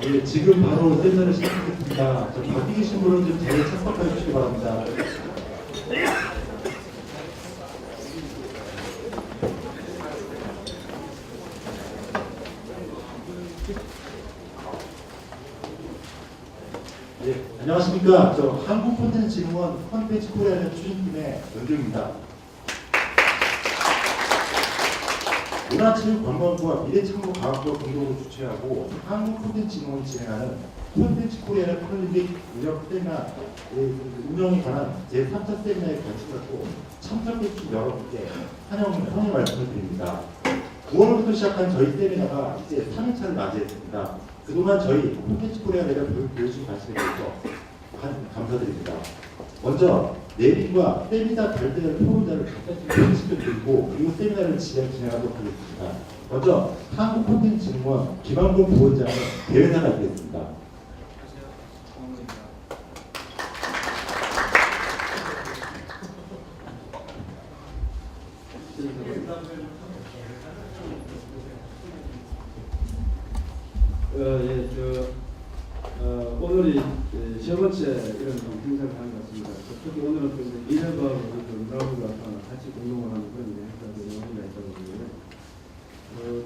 예, 지금 바로 세미나를 시작하겠습니다. 밖에 계신 분은 좀 자리에 착석해 주시기 바랍니다. 예, 안녕하십니까. 저 한국콘텐츠진흥원 콘텐츠 코리아는 추진팀의 연주입니다. 문화체육관광부와 미래창조과학부가 공동으로 주최하고 한국콘텐츠진흥원이 진행하는 콘텐츠 코리아 컬리빅 인력 세미나 운영에 관한 제3차 세미나에 관심받고 참석해 주신 여러분께 환영의 말씀을 드립니다. 9월부터 시작한 저희 세미나가 이제 3회차를 맞이했습니다. 그동안 저희 콘텐츠 코리아 내가 보여주신 관심에 대해서 감사드립니다. 먼저 내빈과 세미나 발대를 포럼자를 각각 소개시켜드리고 그리고 세미나를 진행하도록 하겠습니다. 먼저 한국콘텐츠진흥원 김한곤 부원장의 대회사가 되겠습니다. 오늘이 세 번째 이런 행사를 하는 것 같습니다. 특히 오늘은 미래과학과 문화부가 같이 공동을 하는 그런 행사들이 의미가 있다고 보고요.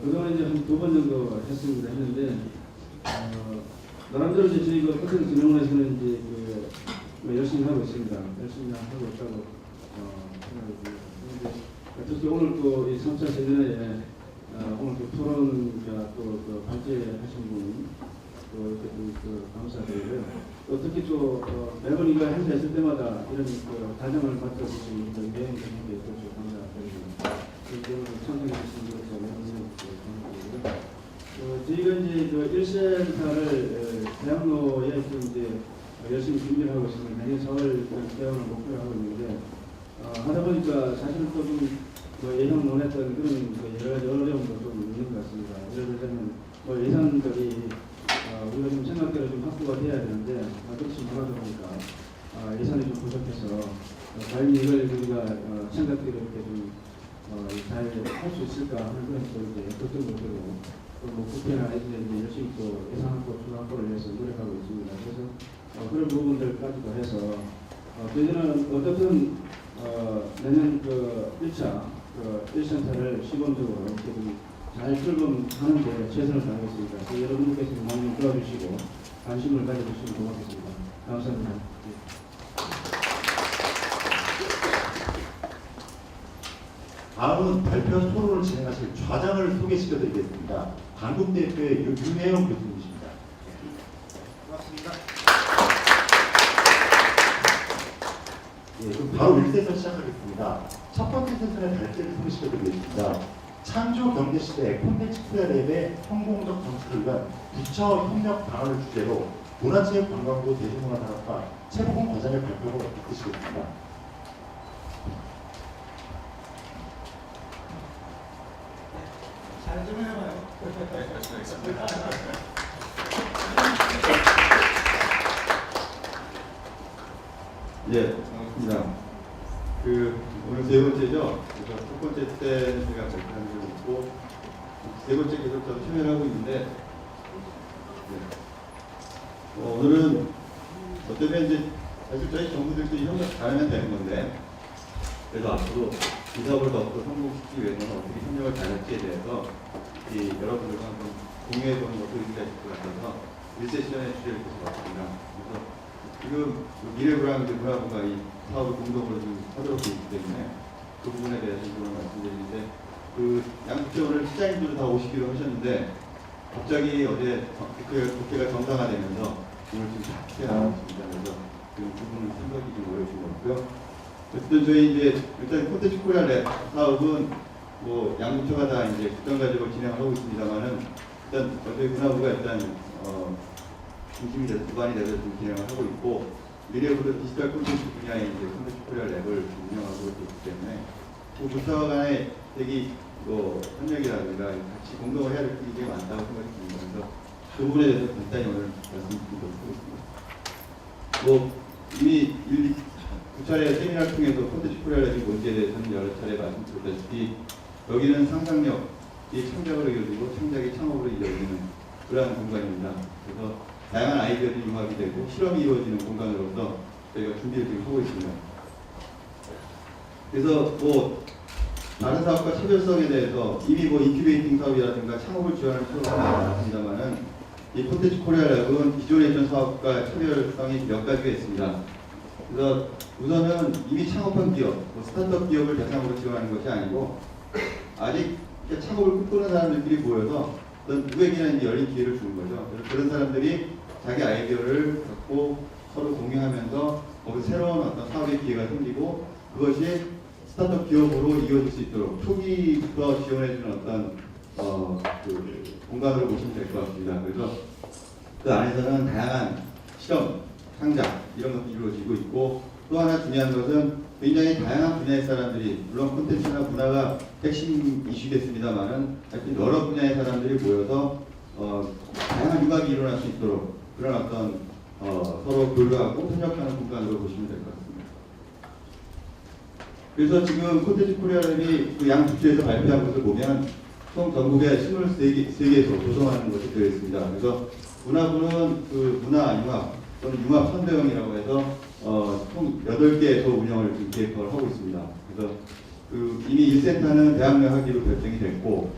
그동안 이제 한 2번 정도 했는데 나름대로 이제 저희가 콘텐츠진흥원에서는 이제 열심히 하고 있습니다. 열심히 하고 있다고 생각이 듭니다. 특히 오늘 또 이 3차 세미나에 오늘 토론과 또 발제하신 분 또 이렇게 감사드리고요. 또 특히 또 매번 이거 행사했을 때마다 이런 다정을 받쳐주신 내용 분들께 또 감사드립니다. 그리고 참석해 주신 것도 감사드리고요. 저희가 이제 1센터를 대학로에 좀 이제 열심히 준비를 하고 있습니다. 내년 4월 개원을 목표로 하고 있는데 하다 보니까 사실 조금 예상 논했던 그런 여러 가지 어려움도 좀 있는 것 같습니다. 예를 들자면 예산들이 우리가 좀 생각대로 좀 확보가 돼야 되는데 그렇지 못하다 보니까 예산이 좀 부족해서 과연 이걸 우리가 생각대로 이렇게 좀 잘 할 수 있을까 하는 그런 또 이제 걱정도 들고 또 국회나 이제 열심히 또 예산 확보, 투자 확보를 위해서 노력하고 있습니다. 그래서 그런 부분들까지도 해서 저희는 어떻든 내년 1차 1센터를 시범적으로 이렇게 잘 출범하는 데 최선을 다하겠습니다. 여러분들께서 많이 도와주시고 관심을 가져주시면 고맙겠습니다. 감사합니다. 다음은 발표 토론을 진행하실 좌장을 소개시켜드리겠습니다. 강국대표의 윤혜영 교수님이십니다. 고맙습니다. 예, 그럼 바로 1세에서 시작하겠습니다. 첫 번째 세션의 발제를 소개시켜드리겠습니다. 창조 경제 시대 콘텐츠 코리아 랩의 성공적 정책을 위한 부처 협력 방안을 주제로 문화체육관광부 대중문화산업과 최보공 과장의 발표로 이끄시겠습니다. 잘 좀 해봐요. 예, 반갑습니다. 오늘 세 번째죠. 그래서 첫 번째 때 제가 발표한 적이 있고 세 번째 계속 저도 참여를 하고 있는데 오늘은 어쩌면 이제 사실 저희 정부들도 협력 잘하면 되는 건데 그래도 앞으로 이 사업을 더 성공시키기 위해서는 어떻게 협력을 잘할지에 대해서 여러분들과 한번 공유해보는 것도 의미가 있을 것 같아서 1세션에 주제를 드셔봤습니다. 그래서 지금 미래문화부가 이 사업을 공동으로 좀 하도록 되어 있기 때문에 그 부분에 대해서 좀 말씀드리는데 양국제 오늘 시장님들도 다 오시기로 하셨는데 갑자기 어제 국회가 정상화되면서 오늘 지금 다 나왔습니다. 그래서 그 부분은 생각이 좀 어려운 것 같고요. 어쨌든 저희 이제 일단 콘텐츠 코리아 랩 사업은 뭐 양부처가 다 이제 국정 가지고 진행하고 있습니다만은 일단 저희 문화부가 일단 중심이 돼서 기반이 돼서 지금 진행을 하고 있고 미래부도 디지털 콘텐츠 분야에 이제 콘텐츠 코리아 랩을 운영하고 있기 때문에 그 부처 간의 되게 협력이라든가 같이 공동을 해야 될 일이 되게 많다고 생각이 듭니다. 그래서 그 부분에 대해서 간단히 오늘 말씀드리도록 하겠습니다. 이미 두 차례 세미나를 통해서 콘텐츠 코리아 랩이 뭔지에 대해서는 여러 차례 말씀드렸다시피 여기는 상상력이 창작으로 이어지고 창작이 창업으로 이어지는 그러한 공간입니다. 그래서 다양한 아이디어들이 융합이 되고 실험이 이루어지는 공간으로서 저희가 준비를 지금 하고 있습니다. 그래서 다른 사업과 차별성에 대해서 이미 인큐베이팅 사업이라든가 창업을 지원하는 프로그램이 많습니다만은 이 콘텐츠 코리아 랩은 기존에 있던 사업과 차별성이 몇 가지가 있습니다. 그래서 우선은 이미 창업한 기업, 스타트업 기업을 대상으로 지원하는 것이 아니고 아직 창업을 꿈꾸는 사람들끼리 모여서 어떤 누구에게나 이제 열린 기회를 주는 거죠. 그래서 그런 사람들이 자기 아이디어를 갖고 서로 공유하면서 거기서 새로운 어떤 사업의 기회가 생기고 그것이 스타트업 기업으로 이어질 수 있도록 초기부터 지원해주는 어떤 공간으로 보시면 될 것 같습니다. 그래서 그 안에서는 다양한 실험, 창작 이런 것도 이루어지고 있고 또 하나 중요한 것은 굉장히 다양한 분야의 사람들이 물론 콘텐츠나 문화가 핵심 이슈겠습니다만은 하여튼 여러 분야의 사람들이 모여서 다양한 융합이 일어날 수 있도록 그런 어떤 서로 교류하고 협력하는 공간으로 보시면 될 것 같습니다. 그래서 지금 콘텐츠 코리아 랩이 그 양 부처에서 발표한 것을 보면 총 전국에 23개에서 조성하는 것이 되어 있습니다. 그래서 문화부는 그 문화 융합 또는 융합 선대형이라고 해서 총 8개에서 운영을 지금 계획을 하고 있습니다. 그래서 이미 1센터는 대학내 하기로 결정이 됐고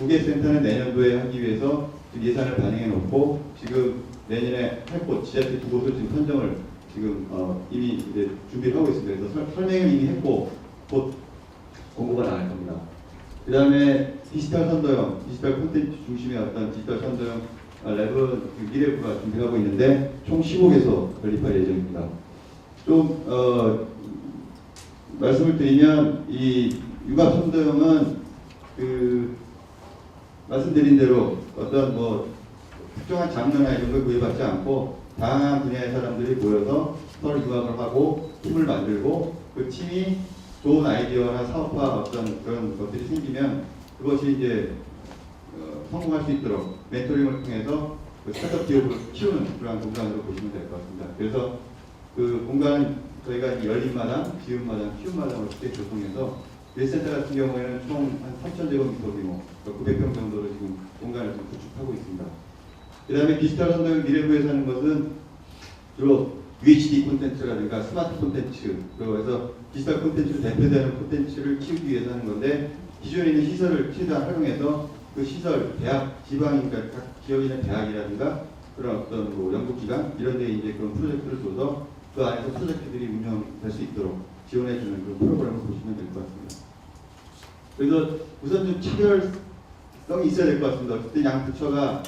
2개 센터는 내년도에 하기 위해서 지금 예산을 반영해 놓고 지금 내년에 할 곳, 지자체 2곳을 지금 선정을 지금 이미 이제 준비를 하고 있습니다. 그래서 설명을 이미 했고 곧 공고가 나갈 겁니다. 그 다음에 디지털 선도형, 디지털 콘텐츠 중심의 어떤 디지털 선도형 랩은 미래부가 준비하고 있는데 총 15개소 건립할 예정입니다. 좀 말씀을 드리면 이 융합 선도형은 말씀드린 대로 어떤 특정한 장르나 이런 걸 구애받지 않고 다양한 분야의 사람들이 모여서 서로 융합을 하고 팀을 만들고 그 팀이 좋은 아이디어나 사업화 어떤 그런 것들이 생기면 그것이 이제 성공할 수 있도록 멘토링을 통해서 그 스타트업 기업을 키우는 그러한 공간으로 보시면 될 것 같습니다. 그래서 그 공간 저희가 열린 마당, 지은 마당, 키운 마당을 크게 조성해서 1센터 같은 경우에는 총 한 3,000제곱미터 규모, 900평 정도로 지금 공간을 좀 구축하고 있습니다. 그 다음에 디지털 선도형 미래부에서 하는 것은 주로 UHD 콘텐츠라든가 스마트 콘텐츠, 그래서 디지털 콘텐츠로 대표되는 콘텐츠를 키우기 위해서 하는 건데 기존에 있는 시설을 최대한 활용해서 그 시설, 대학, 지방이니까 각 지역에 있는 대학이라든가 그런 어떤 연구기관 이런 데 이제 그런 프로젝트를 줘서 그 안에서 프로젝트들이 운영될 수 있도록 지원해주는 그런 프로그램을 보시면 될 것 같습니다. 그래서 우선 좀 차별성이 있어야 될 것 같습니다. 어쨌든 양 부처가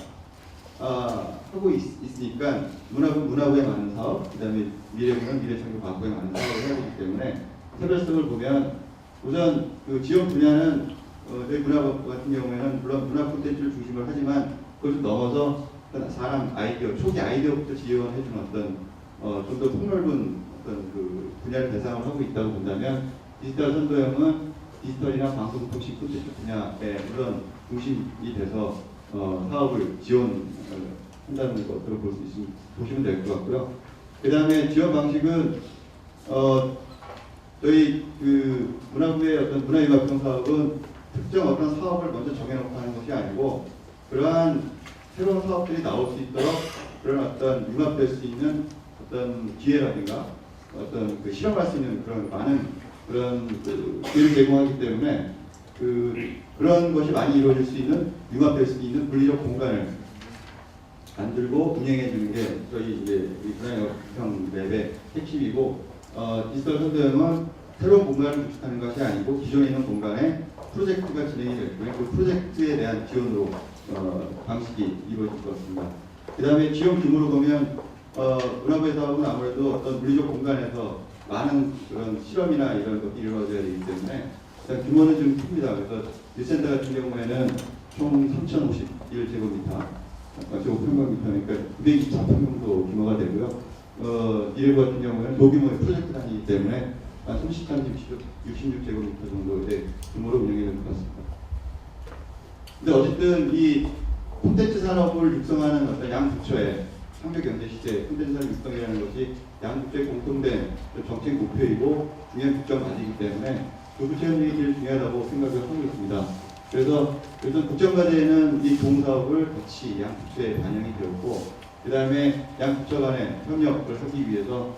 하고 있으니까 문화부에 맞는 사업, 그 다음에 미래부는 미래창조과학부에 맞는 사업을 해야 되기 때문에 차별성을 보면 우선 그 지원 분야는 저희 문화부 같은 경우에는 물론 문화 콘텐츠를 중심으로 하지만 그걸 좀 넘어서 사람 아이디어, 초기 아이디어부터 지원해주는 어떤 좀 더 폭넓은 어떤 그 분야를 대상으로 하고 있다고 본다면 디지털 선도형은 디지털이나 방송통신 콘텐츠 분야의 그런 중심이 돼서 사업을 지원한다는 것으로 보시면 될 것 같고요. 그 다음에 지원 방식은 저희 그 문화부의 어떤 문화융합형 사업은 특정 어떤 사업을 먼저 정해놓고 하는 것이 아니고 그러한 새로운 사업들이 나올 수 있도록 그런 어떤 융합될 수 있는 어떤 기회라든가 어떤 그 실험할 수 있는 그런 많은 그런 기회를 제공하기 때문에 그런 것이 많이 이루어질 수 있는 융합될 수 있는 물리적 공간을 만들고 운영해 주는 게 저희 이제 문화융합형 랩의 핵심이고 디지털 선도형은 새로운 공간을 구축하는 것이 아니고 기존에 있는 공간에 프로젝트가 진행이 될 거예요. 그 프로젝트에 대한 지원으로 방식이 이루어질 것 같습니다. 그 다음에 지원 규모로 보면 문화부의 사업은 아무래도 어떤 물리적 공간에서 많은 그런 실험이나 이런 것들이 이루어져야 되기 때문에 일단 규모는 좀 큽니다. 그래서 뉴센터 같은 경우에는 총 3,051제곱미터, 제곱평방미터니까 924평 규모가 되고요. 미래부 같은 경우에는 소규모의 프로젝트 단위이기 때문에 한 33, 66제곱미터 정도의 규모로 운영이 되는 것 같습니다. 근데 어쨌든 이 콘텐츠 산업을 육성하는 어떤 양부처의 상교경제 시대 콘텐츠 산업 육성이라는 것이 양부처의 공통된 정책 목표이고 중요한 국정 과제이기 때문에 그 부처 협력이 제일 중요하다고 생각을 하고 있습니다. 그래서 국정과제에는 이 동사업을 같이 양부처에 반영이 되었고, 그 다음에 양부처 간의 협력을 하기 위해서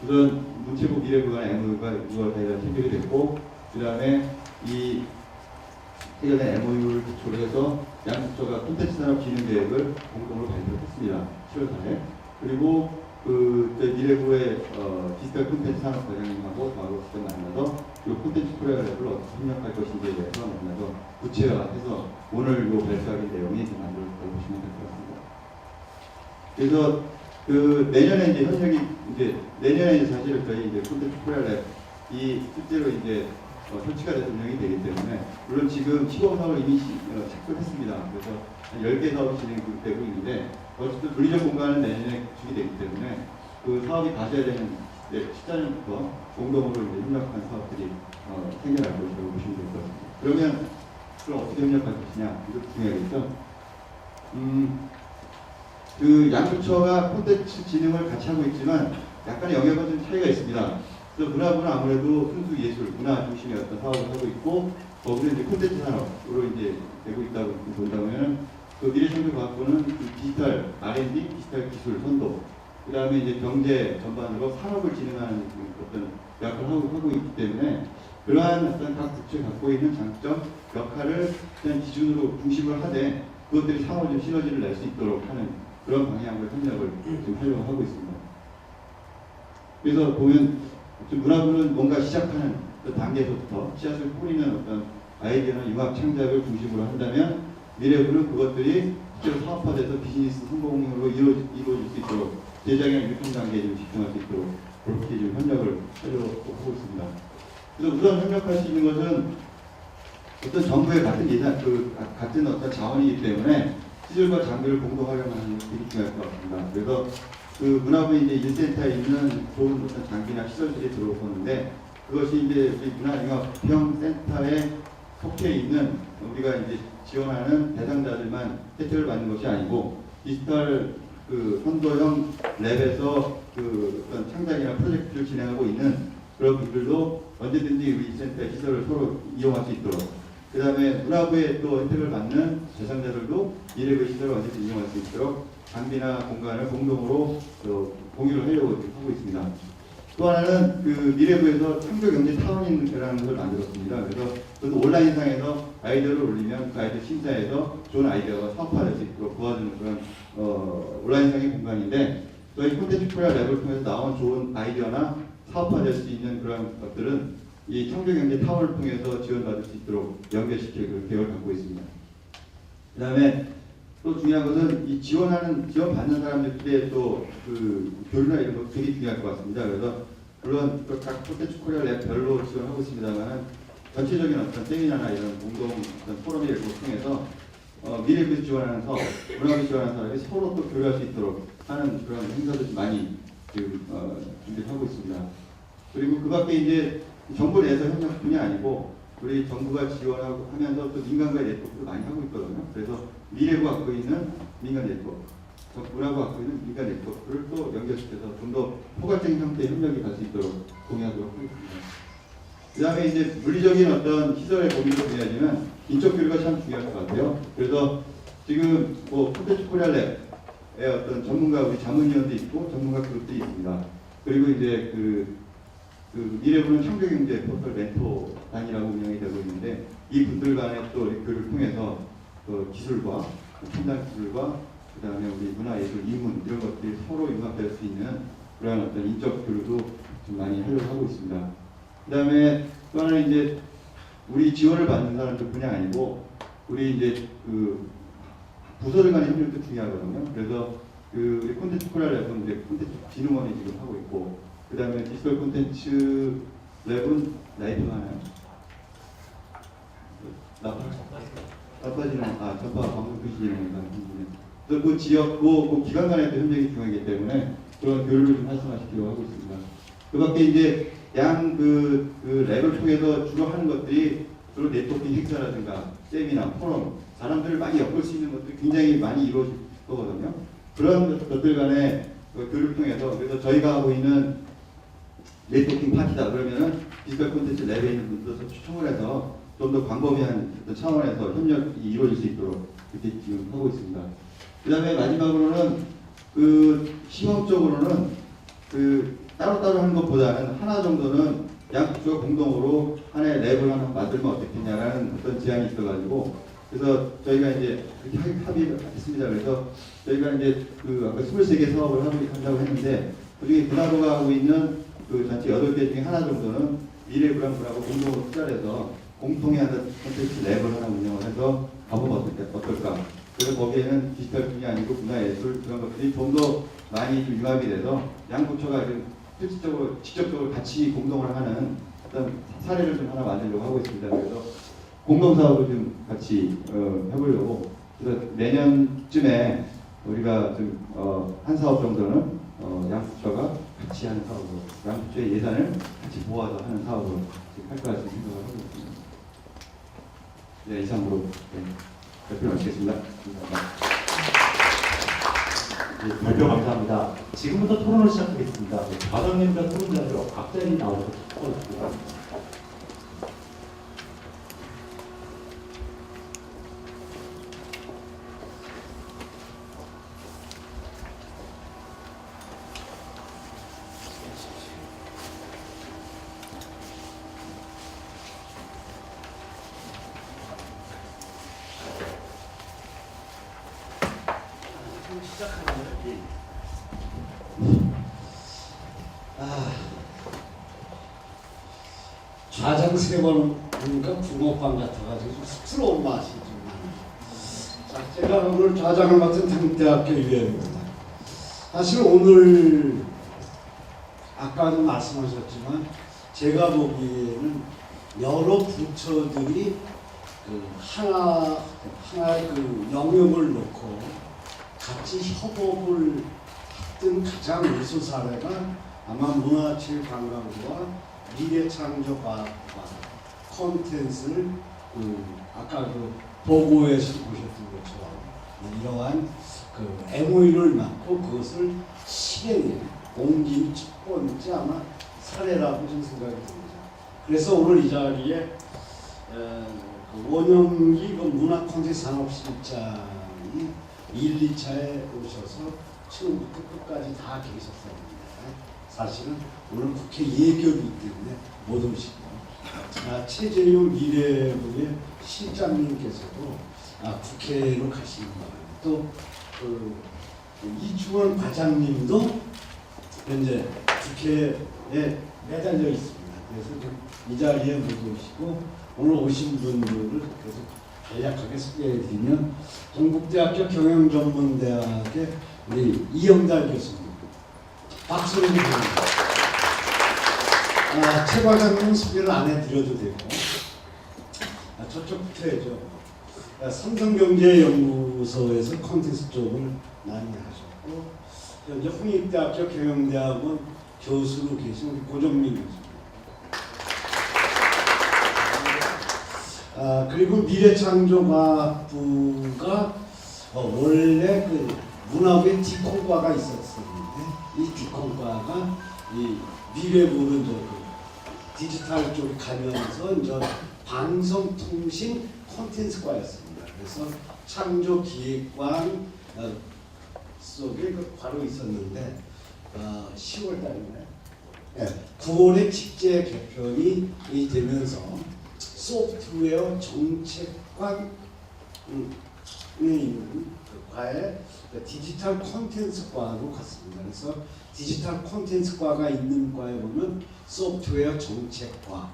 우선 문체부 미래부 간의 MOU가 6월 4일에 체결이 됐고, 그 다음에 이 체결된 MOU를 기초로 해서 양부처가 콘텐츠 산업 진흥 계획을 공동으로 발표했습니다. 7월 달에. 그리고 미래부의 디지털 콘텐츠 산업 과장님하고 바로 직접 만나서 이 콘텐츠 코리아 랩을 어떻게 협력할 것인지에 대해서 만나서 구체화해서 오늘 이 발표하는 내용이 만들어졌다고 보시면 될 것 같습니다. 그래서 내년에 이제 협력이 내년에 사실 저희 콘텐츠 코리아 랩이 실제로 설치가 돼서 운영이 되기 때문에, 물론 지금 시범 사업을 이미 착수했습니다. 그래서 한 10개 사업이 진행되고 있는데, 어쨌든 물리적 공간은 내년에 구축이 되기 때문에 그 사업이 가져야 되는 시장부터 공동으로 협력한 사업들이 생겨날 것이라고 보시면 될 것 같습니다. 그러면 그럼 어떻게 협력할 것이냐, 이것도 중요하겠죠. 그 양부처가 콘텐츠 진흥을 같이 하고 있지만 약간의 영역은 좀 차이가 있습니다. 그래서 문화부는 아무래도 순수 예술, 문화 중심의 어떤 사업을 하고 있고, 거기는 콘텐츠 산업으로 되고 있다고 본다면, 그 미래창조과학부는 디지털 R&D, 디지털 기술 선도, 그 다음에 경제 전반으로 산업을 진흥하는 어떤 역할을 하고 있기 때문에, 그러한 어떤 각 부처가 갖고 있는 장점, 역할을 그냥 기준으로 중심을 하되 그것들이 상호적 시너지를 낼 수 있도록 하는 그런 방향으로 협력을 지금 하려고 하고 있습니다. 그래서 보면 문화부는 뭔가 시작하는 그 단계에서부터 씨앗을 뿌리는 어떤 아이디어나 융합 창작을 중심으로 한다면, 미래부는 그것들이 실제로 사업화돼서 비즈니스 성공으로 이루어질 수 있도록 제작이나 유통 단계에 좀 집중할 수 있도록 그렇게 좀 협력을 하려고 하고 있습니다. 그래서 우선 협력할 수 있는 것은 어떤 정부의 같은 예산, 같은 어떤 자원이기 때문에 시설과 장비를 공동 활용하는 것이 되게 중요할 것 같습니다. 그래서 문화부 1센터에 있는 좋은 어떤 장비나 시설들이 들어오는데, 그것이 우리 문화융합형센터에 속해 있는 우리가 지원하는 대상자들만 혜택을 받는 것이 아니고, 디지털 선도형 랩에서 어떤 창작이나 프로젝트를 진행하고 있는 그런 분들도 언제든지 우리 센터의 시설을 서로 이용할 수 있도록, 그 다음에 문화부에 또 혜택을 받는 대상자들도 미래부의 시설을 언제든지 이용할 수 있도록 장비나 공간을 공동으로 공유를 하려고 하고 있습니다. 또 하나는 미래부에서 창조경제타운이라는 것을 만들었습니다. 그래서 온라인상에서 아이디어를 올리면 그 아이디어 심사에서 좋은 아이디어가 사업화될 수 있도록 도와주는 그런 온라인상의 공간인데, 저희 콘텐츠 코리아 랩을 통해서 나온 좋은 아이디어나 사업화될 수 있는 그런 것들은 이 창조경제타운을 통해서 지원받을 수 있도록 연결시킬 그런 계획을 갖고 있습니다. 그 다음에 또 중요한 것은 이 지원받는 사람들끼리의 또 교류나 이런 거 되게 중요할 것 같습니다. 그래서 물론 각 콘텐츠 코리아 랩별로 지원하고 있습니다만, 전체적인 어떤 세미나나 이런 공동 어떤 포럼을 통해서 미래부에서 지원하는 사업, 문화부에서 지원하는 사업이 서로 또 교류할 수 있도록 하는 그런 행사도 많이 준비를 하고 있습니다. 그리고 그 밖에 정부 내에서 협력뿐이 아니고 우리 정부가 지원하고 하면서 또 민간과의 네트워크도 많이 하고 있거든요. 그래서 미래부가 갖고 있는 민간 네트워크, 문화부가 갖고 있는 민간 네트워크를 또 연결시켜서 좀 더 포괄적인 형태의 협력이 갈 수 있도록 공유하도록 하겠습니다. 그 다음에 물리적인 어떤 시설의 고민도 중요하지만 인적 교류가 참 중요할 것 같아요. 그래서 지금 콘텐츠 코리아 랩의 어떤 전문가, 우리 자문위원도 있고 전문가 그룹들이 있습니다. 그리고 미래부는 창조경제 포털 멘토단이라고 운영이 되고 있는데, 이 분들 간의 또 교류를 통해서 기술과 첨단 기술과 그 다음에 우리 문화예술, 인문 이런 것들이 서로 융합될 수 있는 그런 어떤 인적 교류도 좀 많이 하려고 하고 있습니다. 그 다음에 또 하나는 우리 지원을 받는 사람들뿐이 아니고 우리 부서들 간의 협력도 중요하거든요. 그래서 그 우리 콘텐츠 코리아 랩은 이제 콘텐츠 진흥원이 지금 하고 있고, 그 다음에 디지털 콘텐츠 랩은 라이브가 하나요? 전파 방송 표시진흥원이라는 그래서 그 지역, 그 기관 간의 또 협력이 중요하기 때문에 그런 교류를 좀 활성화시키려고 하고 있습니다. 그 밖에 이제 그 랩을 통해서 주로 하는 것들이 주로 네트워킹 행사라든가 세미나, 포럼, 사람들을 많이 엮을 수 있는 것들이 굉장히 많이 이루어질 거거든요. 그런 것들 간의 그 교류를 통해서, 그래서 저희가 하고 있는 네트워킹 파티다 그러면은 디지털 콘텐츠 랩에 있는 분들도 추첨을 해서 좀 더 광범위한 어떤 차원에서 협력이 이루어질 수 있도록 그렇게 지금 하고 있습니다. 그 다음에 마지막으로는 그 시범적으로는 그 따로따로 하는 것보다는 하나 정도는 양쪽가 공동으로 하나의 랩을 하나 만들면 어떻겠냐라는 어떤 제안이 있어가지고, 그래서 저희가 이제 그렇게 합의를 했습니다. 그래서 저희가 이제 그 아까 23개 사업을 한다고 했는데, 그중에 분화부가 하고 있는 그 전체 8개 중에 하나 정도는 미래 브랜드하고 공동으로 투자를 해서 공통의 하는 콘텐츠 랩을 하나 운영을 해서 가보면 어떨까. 그래서 거기에는 디지털뿐이 아니고 문화예술 그런 것들이 좀 더 많이 좀 융합이 돼서 양부처가 좀 실질적으로 직접적으로 같이 공동을 하는 어떤 사례를 좀 하나 만들려고 하고 있습니다. 그래서 공동사업을 좀 같이 해보려고, 그래서 내년쯤에 우리가 좀 한 사업 정도는 양부처가 같이 하는 사업으로, 양부처의 예산을 같이 모아서 하는 사업으로 할 것 같은 생각을 하고 있습니다. 네, 이상으로 발표 마치겠습니다. 네, 발표 감사합니다. 지금부터 토론을 시작하겠습니다. 과장님과 토론자들로 각자이 나오셔서 토론을 좌장 3번 보니까 붕어빵 같아가지고 쑥스러운 맛이 좀 나요. 자, 제가 오늘 좌장을 맡은 당대학교 유해입니다. 사실 오늘 아까도 말씀하셨지만 제가 보기에는 여러 부처들이 그 하나의 그 영역을 놓고 같이 협업을 했던 가장 우수 사례가 아마 문화체육관광부와 미래창조과학과 콘텐츠를 아까 그 보고에서 보셨던 것처럼 이러한 그 MOU를 맡고 그것을 실행에 옮긴 첫 번째 아마 사례라고 좀 생각이 듭니다. 그래서 오늘 이 자리에 그 원영기 그 문화 콘텐츠 산업실장이 1, 2차에 오셔서 처음부터 끝까지 다 계셨었는데 사실은 오늘 국회 예결이기 때문에 못 오시고, 최재용 미래부의 실장님께서도 국회로 가시는 거예요. 또 이주원 과장님도 현재 국회에 매달려 있습니다. 그래서 이 자리에 못 오시고 오늘 오신 분들을 계속 간략하게 소개해드리면 동국대학교 경영전문대학의 우리 이영달 교수님 박수를 드립니다. 최 과장님 소개를 안 해드려도 되고 저쪽부터 해죠. 삼성경제연구소에서 콘텐츠 쪽을 많이 하셨고 현재 홍익대학교 경영대학원 교수로 계신 우리 고정민 교수님. 그리고 미래창조과학부가 원래 그 문화부에 디콘과가 있었었는데 이 디콘과가 이 미래부는 그 디지털 쪽에 가면서 이제 방송통신 콘텐츠과였습니다. 그래서 창조기획관 속에 그 과로 있었는데 10월 달인가요? 9월에 직제 개편이 되면서 소프트웨어 정책관에 있는 그 과에 디지털 콘텐츠과로 갔습니다. 그래서 디지털 콘텐츠과가 있는 과에 보면 소프트웨어 정책과,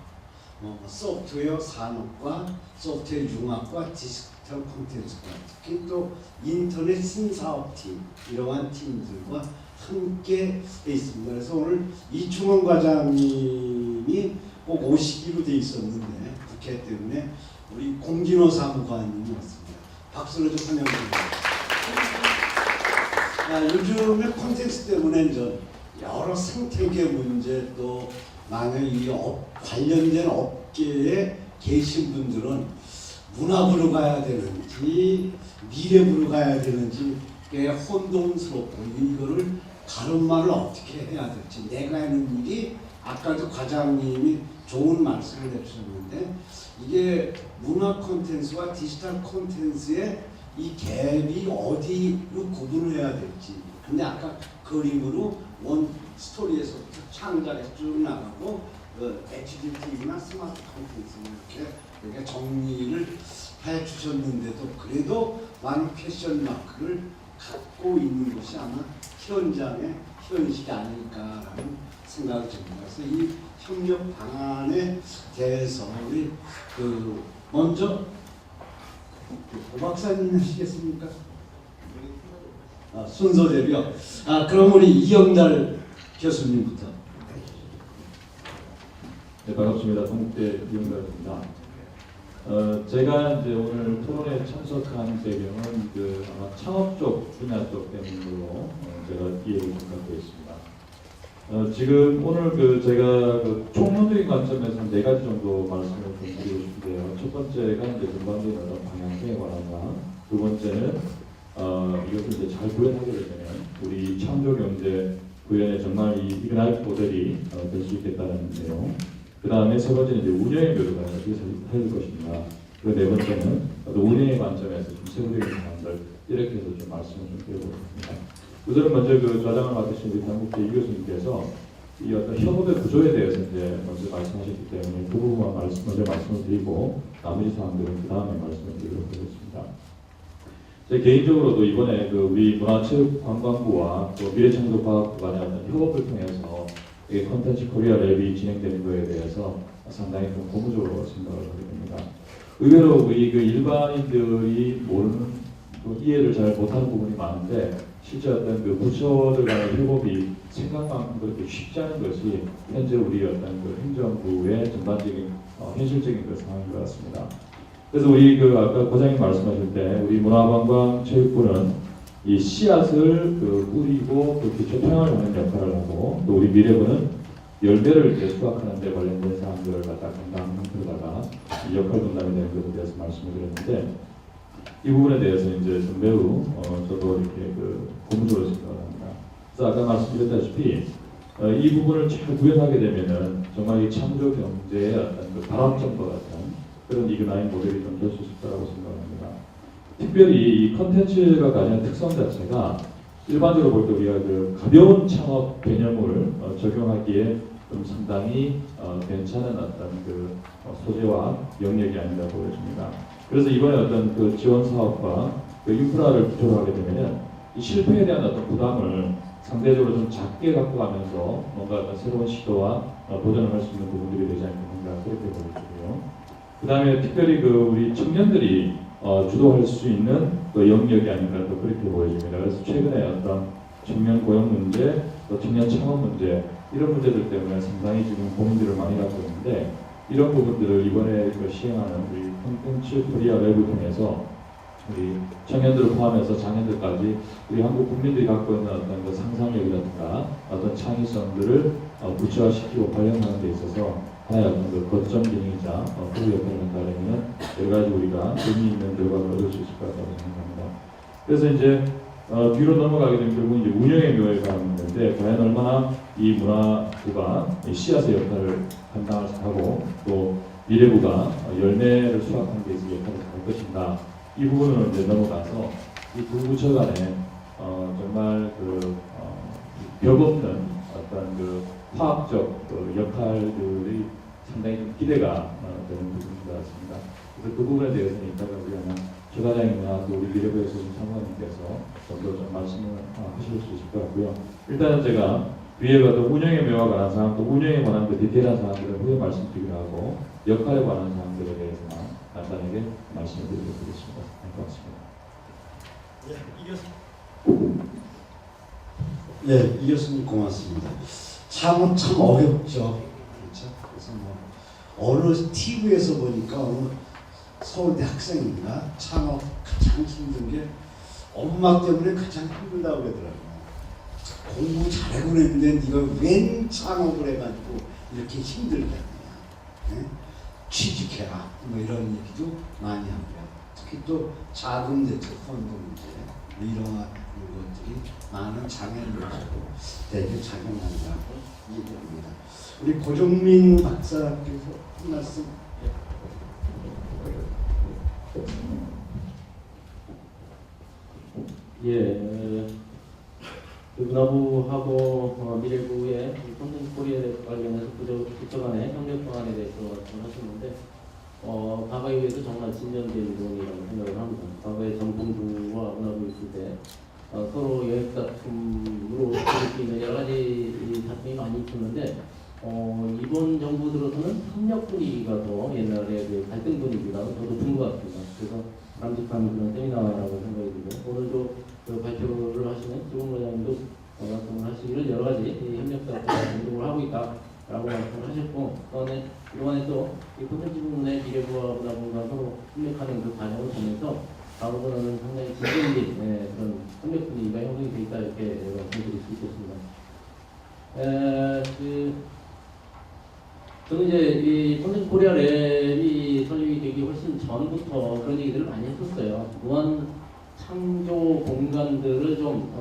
소프트웨어 산업과, 소프트웨어 융합과, 디지털 콘텐츠가 특히 또 인터넷 신사업팀 이러한 팀들과 함께 돼 있습니다. 그래서 오늘 이충원 과장님이 꼭 오시기로 돼 있었는데 국회 때문에 우리 공진호 사무관님이 왔습니다. 박수로 좀 환영드립니다. 요즘에 콘텐츠 때문에 이제 여러 생태계 문제 또 만약 이 관련된 업계에 계신 분들은 문화부로 가야 되는지 미래부로 가야 되는지 꽤 혼동스럽고 이거를 가름말을 어떻게 해야 될지 내가 하는 일이 아까도 과장님이 좋은 말씀을 해주셨는데 이게 문화 콘텐츠와 디지털 콘텐츠의 이 갭이 어디로 구분을 해야 될지 근데 아까 그림으로 원 스토리에서부터 창작해서 쭉 나가고 HDTV나 스마트 콘텐츠 이렇게 정리를 해주셨는데도 그래도 많은 패션 마크를 갖고 있는 것이 아마 현장의 현실이 아닐까라는 생각이 듭니다. 그래서 이 협력 방안에 대해서 우리 먼저 오 박사님 하시겠습니까? 순서대로요. 그럼 우리 이영달 교수님부터. 네, 반갑습니다. 동국대 이영달입니다. 제가 이제 오늘 토론에 참석한 배경은 아마 창업 쪽 분야 쪽 때문으로 제가 이해를 좀 갖고 있습니다. 지금 오늘 제가 총론적인 관점에서 한 4가지 정도 말씀을 좀 드리고 싶은데요. 첫 번째가 이제 전반적인 어떤 방향성에 관한 것, 두 번째는 이것을 이제 잘 구현하게 되면 우리 창조경제 구현에 정말 이 이그나이트 모델이 될 수 있겠다는 내용. 그 다음에 세 번째는 이제 운영의 묘도가 어떻게 할 것인가. 그리고 네 번째는 운영의 관점에서 좀 세부적인 사항들 이렇게 해서 좀 말씀을 좀 드려보겠습니다. 우선은 먼저 좌장을 맡으신 우리 당국대 이 교수님께서 이 어떤 협업의 구조에 대해서 이제 먼저 말씀하셨기 때문에 그 부분만 먼저 말씀을 드리고 나머지 사항들은 그 다음에 말씀을 드리도록 하겠습니다. 제 개인적으로도 이번에 우리 문화체육관광부와 또 미래창조과학부 간의 어떤 협업을 통해서 이 콘텐츠 코리아 랩이 진행되는 것에 대해서 상당히 좀 고무적으로 생각을 하게 됩니다. 의외로 우리 일반인들이 모르는 또 이해를 잘 못하는 부분이 많은데 실제 어떤 부처들 간의 협업이 생각만큼 그렇게 쉽지 않은 것이 현재 우리 어떤 행정부의 전반적인 현실적인 상황인 것 같습니다. 그래서 우리 아까 과장님 말씀하실 때 우리 문화관광체육부는 이 씨앗을 뿌리고 기초 평을 하는 역할을 하고 또 우리 미래부는 열매를 이제 수확하는 데 관련된 사항들을 갖다 감당하는 데다가 이 역할 분담이 되는 것에 대해서 말씀을 드렸는데 이 부분에 대해서 이제 좀 매우 저도 이렇게 고무적으로 생각을 합니다. 그래서 아까 말씀드렸다시피 이 부분을 잘 구현하게 되면은 정말 이 창조 경제의 어떤 발암점과 같은 그런 이그나인 모델이 좀 될 수 있을 거라고 생각합니다. 특별히 이 컨텐츠가 가진 특성 자체가 일반적으로 볼 때 우리가 가벼운 창업 개념을 적용하기에 좀 상당히 괜찮은 어떤 소재와 영역이 아닌가 보여집니다. 그래서 이번에 어떤 지원 사업과 인프라를 기초로 하게 되면 이 실패에 대한 어떤 부담을 상대적으로 좀 작게 갖고 가면서 뭔가 어떤 새로운 시도와 도전을 할 수 있는 부분들이 되지 않겠는가 그렇게 보여지고요. 그 다음에 특별히 우리 청년들이 주도할 수 있는 영역이 아닌가 또 그렇게 보여집니다. 그래서 최근에 어떤 청년 고용 문제, 또 청년 창업 문제 이런 문제들 때문에 상당히 지금 고민들을 많이 하고 있는데 이런 부분들을 이번에 시행하는 우리 콘텐츠 코리아 랩을 통해서 우리 청년들을 포함해서 장년들까지 우리 한국 국민들이 갖고 있는 어떤 상상력이라든가 어떤 창의성들을 구체화시키고 발현하는 데 있어서 하나의 어떤 거점 기능이자 그 역할을 한다면 여러 가지 우리가 의미 있는 결과를 얻을 수 있을 것 같다고 생각합니다. 그래서 이제 뒤로 넘어가게 되면 결국 이제 운영의 묘에 가는 건데 과연 얼마나 이 문화부가 이 씨앗의 역할을 감당하고 또 미래부가 열매를 수확하는 데 있어서 역할을 할 것인가 이 부분을 이제 넘어가서 이 두 부처 간에 정말 벽 없는 어떤 화학적 역할들이 상당히 좀 기대가 되는 부분인 것 같습니다. 그래서 그 부분에 대해서는 이따가 우리 아마 최 과장님이나 또 우리 미래부에서 사무관님께서 좀 더 좀 말씀을 하실 수 있을 것 같고요. 일단은 제가 위에 가도 운영의 묘와 관한 사항, 또 운영에 관한 디테일한 사항들은 후에 말씀드리기로 하고 역할에 관한 사항들에 대해서만 간단하게 말씀을 드리도록 하겠습니다. 고맙습니다. 네, 이 교수님 고맙습니다. 참 어렵죠. 그렇죠? 그래서 뭐 어느 TV에서 보니까 어느 서울대 학생인가 창업 가장 힘든 게 엄마 때문에 가장 힘들다고 그러더라고요. 공부 잘하고 그랬는데 네가 웬 창업을 해가지고 이렇게 힘들게 하냐. 네? 취직해라. 뭐 이런 얘기도 많이 하고요. 특히 또 자금 대책 펀드 문제 뭐 이런 것들이 많은 장애를 가지고 대개 작용한다고 얘기합니다. 우리 고종민 박사께서 한 말씀. 예, 문화부하고 미래부의 콘텐츠 코리아 관련해서 부처간의 협력 방안에 대해서 말씀하셨는데 과거에 비해서 정말 진전된 이론이라고 생각을 합니다. 과거에 정통부와 문화부 있을 때 서로 여액 다툼으로 수 있는 여러 가지 다툼이 많이 있었는데 이번 정부 들어서는 협력 분위기가 더 옛날에 그 갈등 분위기가 더 높은 것 같습니다. 그래서 바람직한 그런 세미나라고 생각이 들고 오늘도 그 발표를 하시는 조국 회장님도 말씀을 하시기를 여러 가지 협력사업을 운동을 하고 있다라고 말씀을 하셨고 그동안에 또 이 콘텐츠 부문의 미래부와 문화부가 서로 협력하는 그 과정을 보면서 다음으로는 상당히 지속적인 그런 협력 분위기가 형성이 되어 있다 이렇게 말씀드릴 수 있겠습니다. 저는 이제 이 콘텐츠 코리아 랩이 설립이 되기 훨씬 전부터 그런 얘기들을 많이 했었어요. 무한 창조 공간들을 좀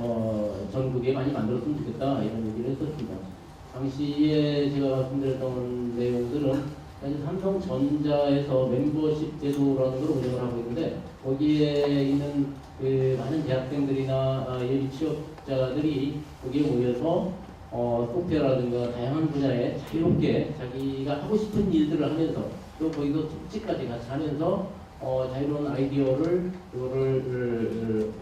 전국에 많이 만들었으면 좋겠다 이런 얘기를 했었습니다. 당시에 제가 말씀드렸던 내용들은 삼성전자에서 멤버십 제도라는 걸 운영을 하고 있는데 거기에 있는 그 많은 대학생들이나 예비 취업자들이 거기에 모여서 소프트웨어라든가 다양한 분야에 자유롭게 자기가 하고 싶은 일들을 하면서 또 거기서 숙지까지 같이 하면서 자유로운 아이디어를 그거를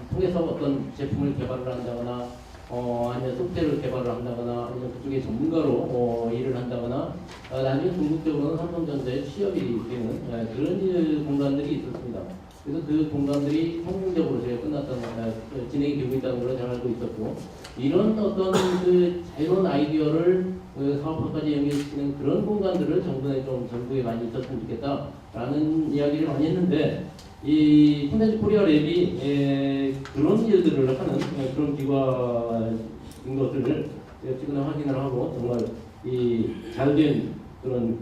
통해서 어떤 제품을 개발을 한다거나 아니면 소프트웨어를 개발을 한다거나 아니면 그쪽에 전문가로 일을 한다거나 나중에 궁극적으로는 삼성전자에 취업이 되는 그런 공간들이 있었습니다. 그래서 그 공간들이 성공적으로 제가 진행이 되고 있다는 걸 잘 알고 있었고 이런 어떤 그 자유로운 아이디어를 사업화까지 연결시키는 그런 공간들을 정부에 좀 전국에 많이 있었으면 좋겠다라는 이야기를 많이 했는데 이 콘텐츠 코리아 랩이 그런 일들을 하는 그런 기관인 것을 제가 최근에 확인을 하고 정말 이 잘된 그런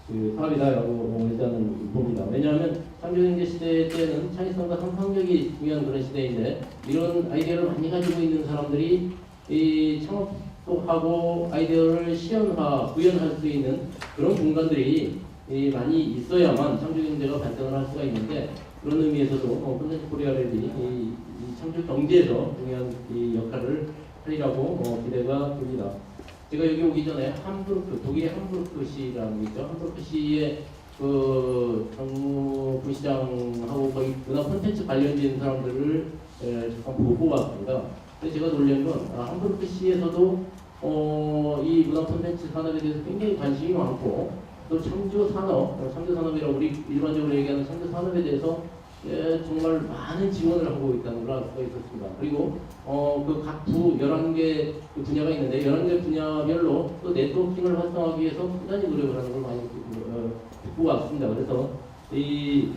그 사업이다라고 일단은 봅니다. 왜냐하면 창조경제 시대 때는 창의성과 상상력이 중요한 그런 시대인데 이런 아이디어를 많이 가지고 있는 사람들이 이 창업도 하고 아이디어를 구현할 수 있는 그런 공간들이 많이 있어야만 창조경제가 발전을 할 수가 있는데 그런 의미에서도 콘텐츠 코리아랩이 이 창조 경제에서 중요한 이 역할을 하리라고 기대가 됩니다. 제가 여기 오기 전에 독일의 함부르크시라는 게 있죠. 함부르크시의 그 정무부시장하고 거의 문화 콘텐츠 관련된 사람들을 잠깐 보고 왔습니다. 근데 제가 놀란 건 함부르크시에서도 이 문화 콘텐츠 산업에 대해서 굉장히 관심이 많고 또 창조 산업이라고 우리 일반적으로 얘기하는 창조 산업에 대해서 정말 많은 지원을 하고 있다는 걸 알 수가 있었습니다. 그리고 그 각 부 11개 분야가 있는데 11개 분야별로 또 네트워킹을 활성화하기 위해서 부단히 노력을 하는 걸 많이 듣고 왔습니다. 그래서 이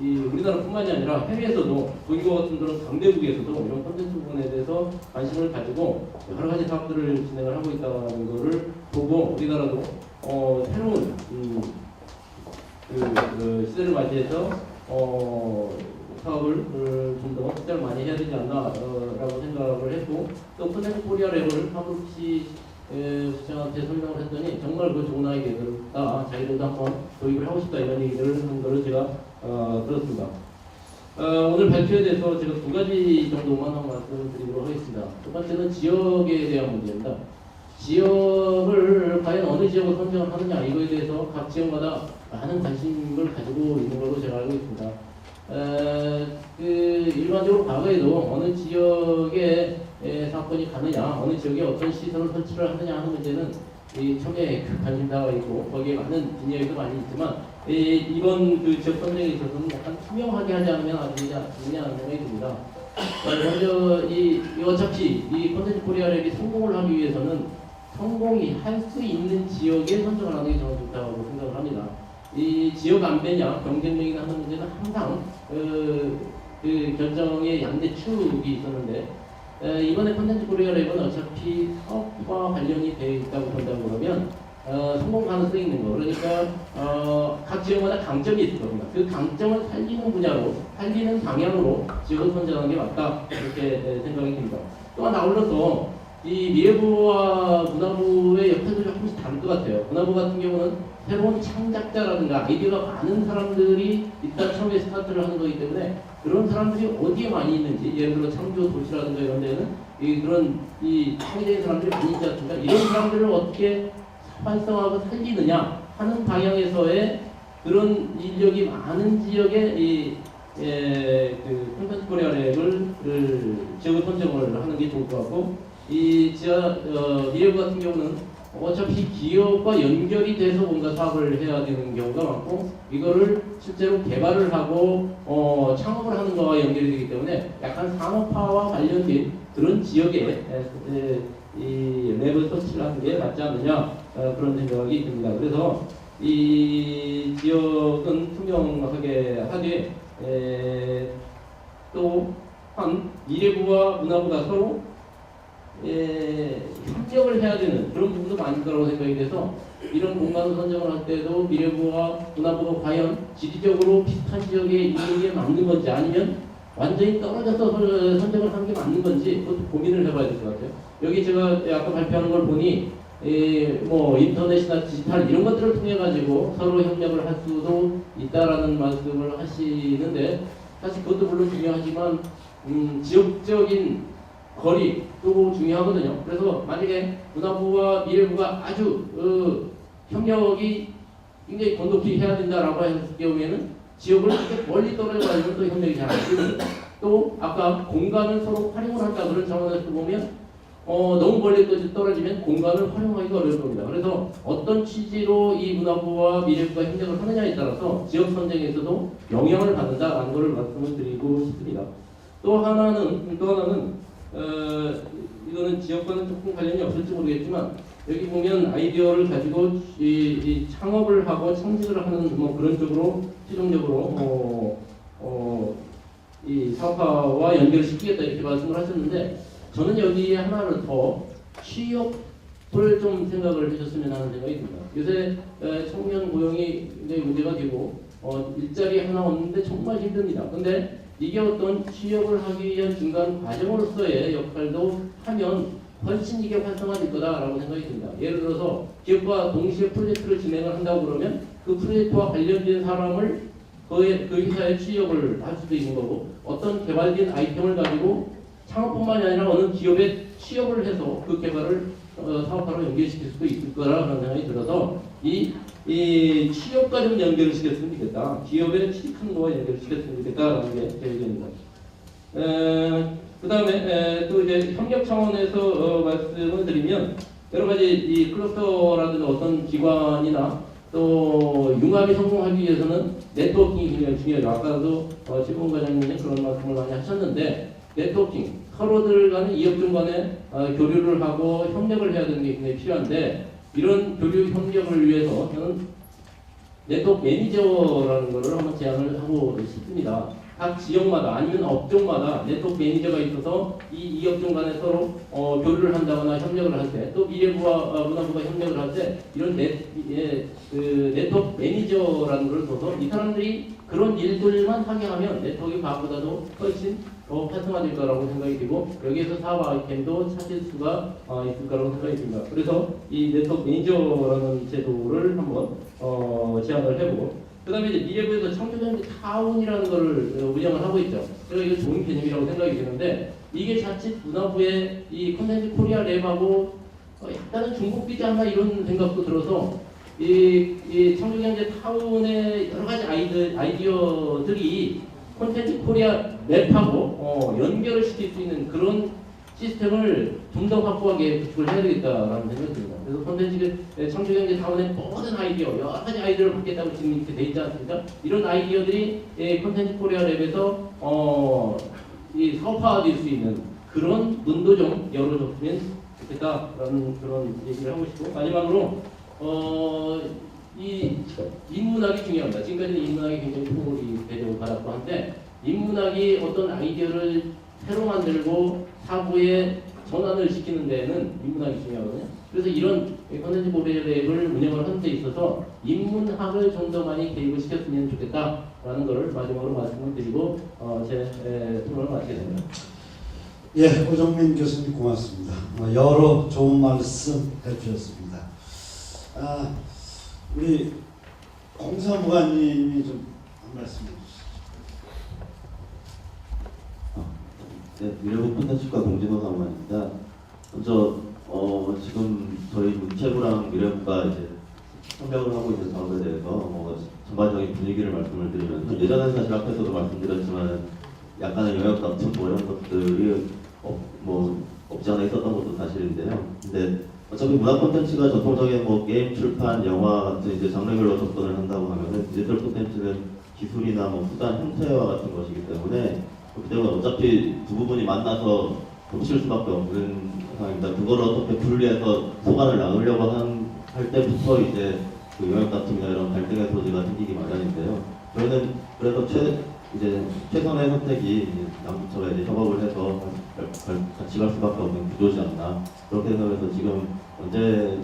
우리나라뿐만이 아니라 해외에서도 독일과 같은 그런 강대국에서도 이런 콘텐츠 부분에 대해서 관심을 가지고 여러 가지 사업들을 진행을 하고 있다는 것을 보고 우리나라도 새로운 그 시대를 맞이해서 사업을 좀 더 투자를 많이 해야 되지 않나라고 생각을 했고 또 콘텐츠 코리아 랩을 함부르크시 부장한테 설명을 했더니 정말 그 좋은 아이디어다 자기들도 한번 도입을 하고 싶다 이런 얘기를 한 거를 제가 들었습니다. 오늘 발표에 대해서 제가 두 가지 정도만 한 말씀을 드리도록 하겠습니다. 첫 번째는 지역에 대한 문제입니다. 지역을 과연 어느 지역을 선정을 하느냐 이거에 대해서 각 지역마다 많은 관심을 가지고 있는 걸로 제가 알고 있습니다. 일반적으로 과거에도 어느 지역에 사건이 가느냐, 어느 지역에 어떤 시설을 설치를 하느냐 하는 문제는 이 청년에 관심사가 있고 거기에 많은 분야에도 많이 있지만 이번 그 지역 선정에 있어서는 약간 투명하게 하지 않으면 안 되지 않느냐 하는 생각이 듭니다. 먼저 이 어차피 이 콘텐츠 코리아랩이 성공을 하기 위해서는 성공이 할 수 있는 지역에 선정을 하는 게 저는 좋다고 생각을 합니다. 이 지역 안배냐 경쟁력이나 하는 문제는 항상 그 결정의 양대축이 있었는데 이번에 콘텐츠 코리아랩은 어차피 사업과 관련이 되어 있다고 본다고 그러면 성공 가능성이 있는 거. 그러니까 각 지역마다 강점이 있을 겁니다. 그 강점을 살리는 분야로, 살리는 방향으로 지역을 선정하는 게 맞다 이렇게 생각이 듭니다. 또한 아울러서 이 미래부와 문화부의 역할도 조금씩 다를 것 같아요. 문화부 같은 경우는 새로운 창작자라든가 아이디어가 많은 사람들이 일단 처음에 스타트를 하는 거기 때문에 그런 사람들이 어디에 많이 있는지, 예를 들어 창조 도시라든가 이런 데는 그런 창의적인 사람들이 많이 있지 않습니까? 이런 사람들을 어떻게 활성화하고 살리느냐 하는 방향에서의 그런 인력이 많은 지역에 그 콘텐츠 코리아랩을 지역을 선정을 하는 게 좋을 것 같고, 미래부 같은 경우는 어차피 기업과 연결이 돼서 뭔가 사업을 해야 되는 경우가 많고, 이거를 실제로 개발을 하고 창업을 하는 거와 연결이 되기 때문에 약간 산업화와 관련된 그런 지역에 이 랩을 설치를 하는 게 맞지 않느냐 그런 생각이 듭니다. 그래서 이 지역은 투명하게 하되 또한 미래부와 문화부가 서로 협력을 해야 되는 그런 부분도 많을 거라고 생각이 돼서 이런 공간을 선정을 할 때도 미래부와 문화부가 과연 지리적으로 비슷한 지역에 있는 게 맞는 건지 아니면 완전히 떨어져서 선정을 하는 게 맞는 건지 그것도 고민을 해봐야 될 것 같아요. 여기 제가 아까 발표하는 걸 보니 뭐 인터넷이나 디지털 이런 것들을 통해 가지고 서로 협력을 할 수도 있다라는 말씀을 하시는데, 사실 그것도 물론 중요하지만 지역적인 거리도 중요하거든요. 그래서 만약에 문화부와 미래부가 아주 협력이 굉장히 돈독히 해야 된다라고 했을 경우에는 지역을 이렇게 멀리 떨어져 가지고 또 협력이 잘 안 됩니다. 또 아까 공간을 서로 활용을 한다 그런 차원에서 보면 너무 멀리 떨어지면 공간을 활용하기가 어려울 겁니다. 그래서 어떤 취지로 이 문화부와 미래부가 협력을 하느냐에 따라서 지역 선정에서도 영향을 받는다라는 것을 말씀을 드리고 싶습니다. 또 하나는 이거는 지역과는 조금 관련이 없을지 모르겠지만, 여기 보면 아이디어를 가지고 이 창업을 하고 창직을 하는 뭐 그런 쪽으로 최종적으로 이 사업화와 연결시키겠다 이렇게 말씀을 하셨는데, 저는 여기에 하나를 더 취업을 좀 생각을 해줬으면 하는 생각이 듭니다. 요새 청년 고용이 굉장히 문제가 되고 일자리 하나 없는데 정말 힘듭니다. 근데 이게 어떤 취업을 하기 위한 중간 과정으로서의 역할도 하면 훨씬 이게 활성화될 거다라고 생각이 듭니다. 예를 들어서 기업과 동시에 프로젝트를 진행을 한다고 그러면 그 프로젝트와 관련된 사람을 그 회사에 취업을 할 수도 있는 거고, 어떤 개발된 아이템을 가지고 창업뿐만이 아니라 어느 기업에 취업을 해서 그 개발을 사업화로 연결시킬 수도 있을 거라는 생각이 들어서 이 취업과 좀 연결을 시켰으면 좋겠다. 기업에 취직하는 거와 연결시켰으면 좋겠다라는 게 제 의견입니다. 그 다음에 또 이제 협력 차원에서 말씀을 드리면, 여러 가지 이 클러스터라든가 어떤 기관이나 또 융합이 성공하기 위해서는 네트워킹이 굉장히 중요해요. 아까도 최봉 과장님이 그런 말씀을 많이 하셨는데, 네트워킹, 서로들 간의 이업종 간에 교류를 하고 협력을 해야 되는 게 굉장히 필요한데, 이런 교류 협력을 위해서 저는 네트워크 매니저라는 것을 한번 제안을 하고 싶습니다. 각 지역마다 아니면 업종마다 네트워크 매니저가 있어서 이 업종 간에 서로 교류를 한다거나 협력을 할 때, 또 미래부와 문화부가 협력을 할 때 이런 네트워크 매니저라는 걸 둬서 이 사람들이 그런 일들만 하게 하면 네트워크 과보다도 훨씬 더 활성화될 거라고 생각이 들고, 여기에서 사업 아이템도 찾을 수가 있을 거라고 생각이 듭니다. 그래서 이 네트워크 매니저라는 제도를 한번 제안을 해보고, 그 다음에 이제 미래부에서 창조경제 타운이라는 거를 운영을 하고 있죠. 제가 이거 좋은 개념이라고 생각이 드는데, 이게 자칫 문화부의 이 콘텐츠 코리아 랩하고 약간은 중복되지 않나 이런 생각도 들어서, 이 창조경제 타운의 여러 가지 아이디어들이 콘텐츠 코리아 랩하고 연결을 시킬 수 있는 그런 시스템을 좀 더 확고하게 구축을 해야 되겠다라는 생각이 듭니다. 그래서 콘텐츠 창조경제 자원의 모든 아이디어, 여러 가지 아이디어를 받겠다고 지금 이렇게 돼 있지 않습니까? 이런 아이디어들이 콘텐츠 코리아 랩에서 이 사업화될 수 있는 그런 문도 좀 열어줬으면 좋겠다라는 그런 얘기를 하고 싶고, 마지막으로 이 인문학이 중요합니다. 지금까지는 인문학이 굉장히 큰 대접을 받았고 한데, 인문학이 어떤 아이디어를 새로 만들고 사고에 전환을 시키는 데는 인문학이 중요하거든요. 그래서 이런 콘텐츠 코리아 랩을 운영을 하는 데 있어서 인문학을 좀 더 많이 개입을 시켰으면 좋겠다라는 것을 마지막으로 말씀을 드리고 제 토론을 마치게 됩니다. 예, 오정민 교수님 고맙습니다. 여러 좋은 말씀 해주셨습니다. 우리 공사무관님이 좀 한 말씀 해주시죠. 네, 미래부 콘텐츠과 공진호사무관입니다. 먼저 지금 저희 문체부랑 미래부가 이제 협력을 하고 있는 사업에 대해서 전반적인 분위기를 말씀을 드리면, 예전에는 사실 앞에서도 말씀드렸지만 약간의 영역 다툼 이런 것들이 없지 않아 있었던 것도 사실인데요. 근데 어차피 문화 콘텐츠가 전통적인 게임, 출판, 영화 같은 이제 장르별로 접근을 한다고 하면은 디지털 콘텐츠는 기술이나 수단, 형태와 같은 것이기 때문에, 그렇기 때문에 어차피 두 부분이 만나서 겹칠 수밖에 없는 상황입니다. 그걸 어떻게 분리해서 소관을 나누려고 할 때부터 이제 그 영역 다툼이나 이런 갈등의 소지가 생기기 마련인데요. 저희는 그래서 최선의 선택이 양부처가 이제 협업을 해서 같이 갈 수밖에 없는 구조지 않나. 그렇게 해서 지금 언제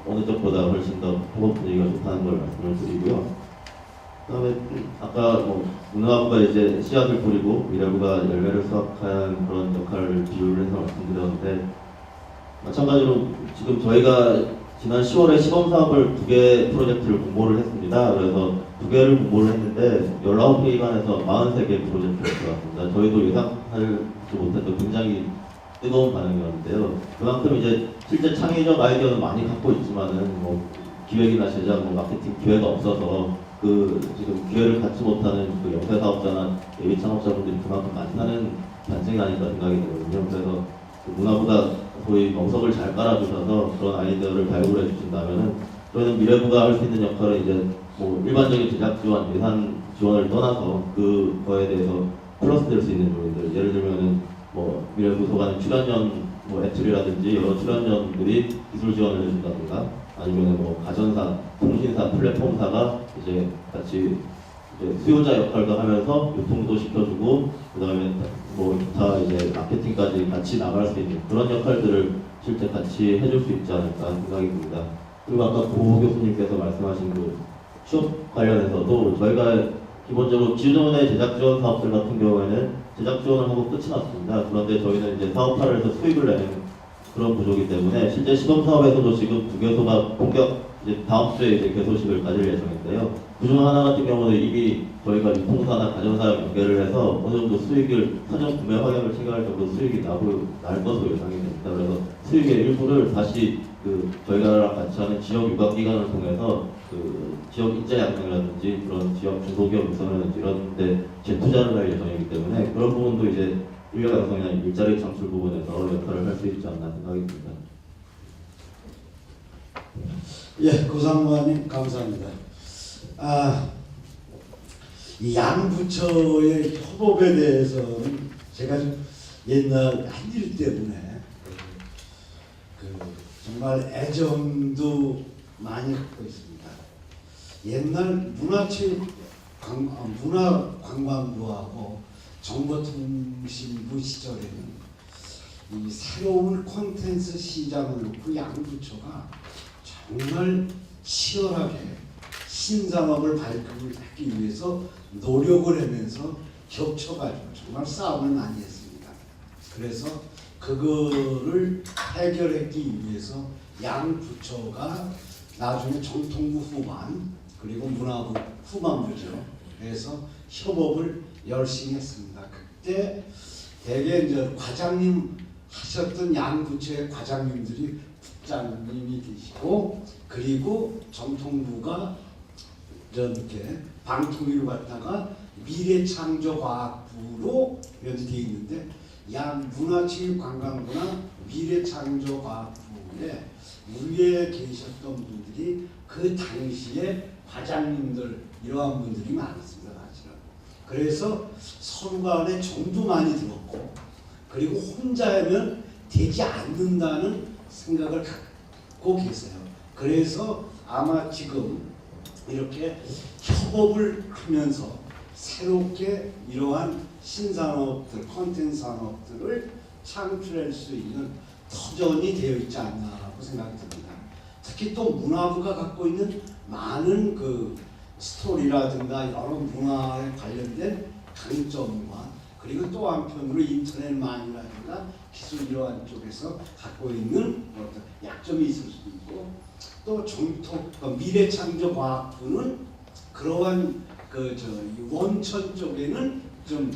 어느 쪽보다 훨씬 더 협업 분위기가 좋다는 걸 말씀을 드리고요. 그다음에 아까 문화부가 이제 씨앗을 뿌리고 미래부가 열매를 수확한 그런 역할을 비유를 해서 말씀드렸는데, 마찬가지로 지금 저희가 지난 10월에 시범 사업을 2개 프로젝트를 공모를 했습니다. 그래서 2개를 공모를 했는데 19기관에서 43개 프로젝트가 들어왔습니다. 저희도 예상하지 못했던 굉장히 뜨거운 반응이었는데요. 그만큼 이제 실제 창의적 아이디어는 많이 갖고 있지만은 기획이나 제작, 마케팅 기회가 없어서 지금 기회를 갖지 못하는 영세 사업자나 예비 창업자분들이 그만큼 많다는 반증이 아닐까 생각이 들거든요. 그래서 문화부가 거의 멍석을 잘 깔아주셔서 그런 아이디어를 발굴해 주신다면은, 저희는 미래부가 할 수 있는 역할은 이제 일반적인 제작 지원, 예산 지원을 떠나서 그거에 대해서 플러스 될 수 있는 요인들, 예를 들면은 미래부 소관의 출연연 애툴이라든지 여러 출연연들이 기술 지원을 해준다든가, 아니면 가전사, 통신사, 플랫폼사가 이제 같이 수요자 역할도 하면서 유통도 시켜주고, 그다음에 기타 이제 마케팅까지 같이 나갈 수 있는 그런 역할들을 실제 같이 해줄 수 있지 않을까 생각이 듭니다. 그리고 아까 고 교수님께서 말씀하신 취업 관련해서도 저희가 기본적으로 기존의 제작 지원 사업들 같은 경우에는 제작 지원을 하고 끝이 났습니다. 그런데 저희는 이제 사업화를 해서 수익을 내는 그런 구조이기 때문에, 실제 시범 사업에서도 지금 2개소가 이제 다음 주에 이제 개소식을 가질 예정인데요. 그중 하나 같은 경우는 이미 저희가 유통사나 가전사랑 연계를 해서 어느 정도 수익을 사전 구매 확약을 체결할 정도 수익이 날 것으로 예상이 됩니다. 그래서 수익의 일부를 다시 저희가 같이 하는 지역 유관 기관을 통해서 지역 인재 양성이라든지 그런 지역 중소기업 육성이라든지 이런 데 재투자를 할 예정이기 때문에, 그런 부분도 이제 인력 양성이나 일자리 창출 부분에서 역할을 할 수 있지 않나 생각이 듭니다. 예, 고상무관님 감사합니다. 이 양부처의 협업에 대해서는 제가 좀 옛날 한 일 때문에 정말 애정도 많이 갖고 있습니다. 옛날 문화관광부하고 정보통신부 시절에는 이 새로운 콘텐츠 시장을 놓고 양부처가 정말 치열하게 신산업을 발굴하기 위해서 노력을 하면서 겹쳐가지고 정말 싸움을 많이 했습니다. 그래서 그거를 해결하기 위해서 양 부처가 나중에 정통부 후반 그리고 문화부 후반부죠. 그래서 협업을 열심히 했습니다. 그때 대개 이제 과장님 하셨던 양 부처의 과장님들이 국장님이 계시고, 그리고 정통부가 이렇게 방통위로 갔다가 미래창조과학부로 이렇게 돼 있는데, 문화체육관광부나 미래창조과학부에 위에 계셨던 분들이 그 당시에 과장님들 이러한 분들이 많았습니다. 사실은. 그래서 서로 간에 정도 많이 들었고 그리고 혼자 하면 되지 않는다는 생각을 갖고 계세요. 그래서 아마 지금 이렇게 협업을 하면서 새롭게 이러한 신산업들, 콘텐츠 산업들을 창출할 수 있는 터전이 되어 있지 않나라고 생각이 듭니다. 특히 또 문화부가 갖고 있는 많은 그 스토리라든가 여러 문화에 관련된 강점과 그리고 또 한편으로 인터넷만이라든가 기술 이러한 쪽에서 갖고 있는 어떤 약점이 있을 수도 있고 또 정통 미래창조과학부는 그러한 원천 쪽에는 좀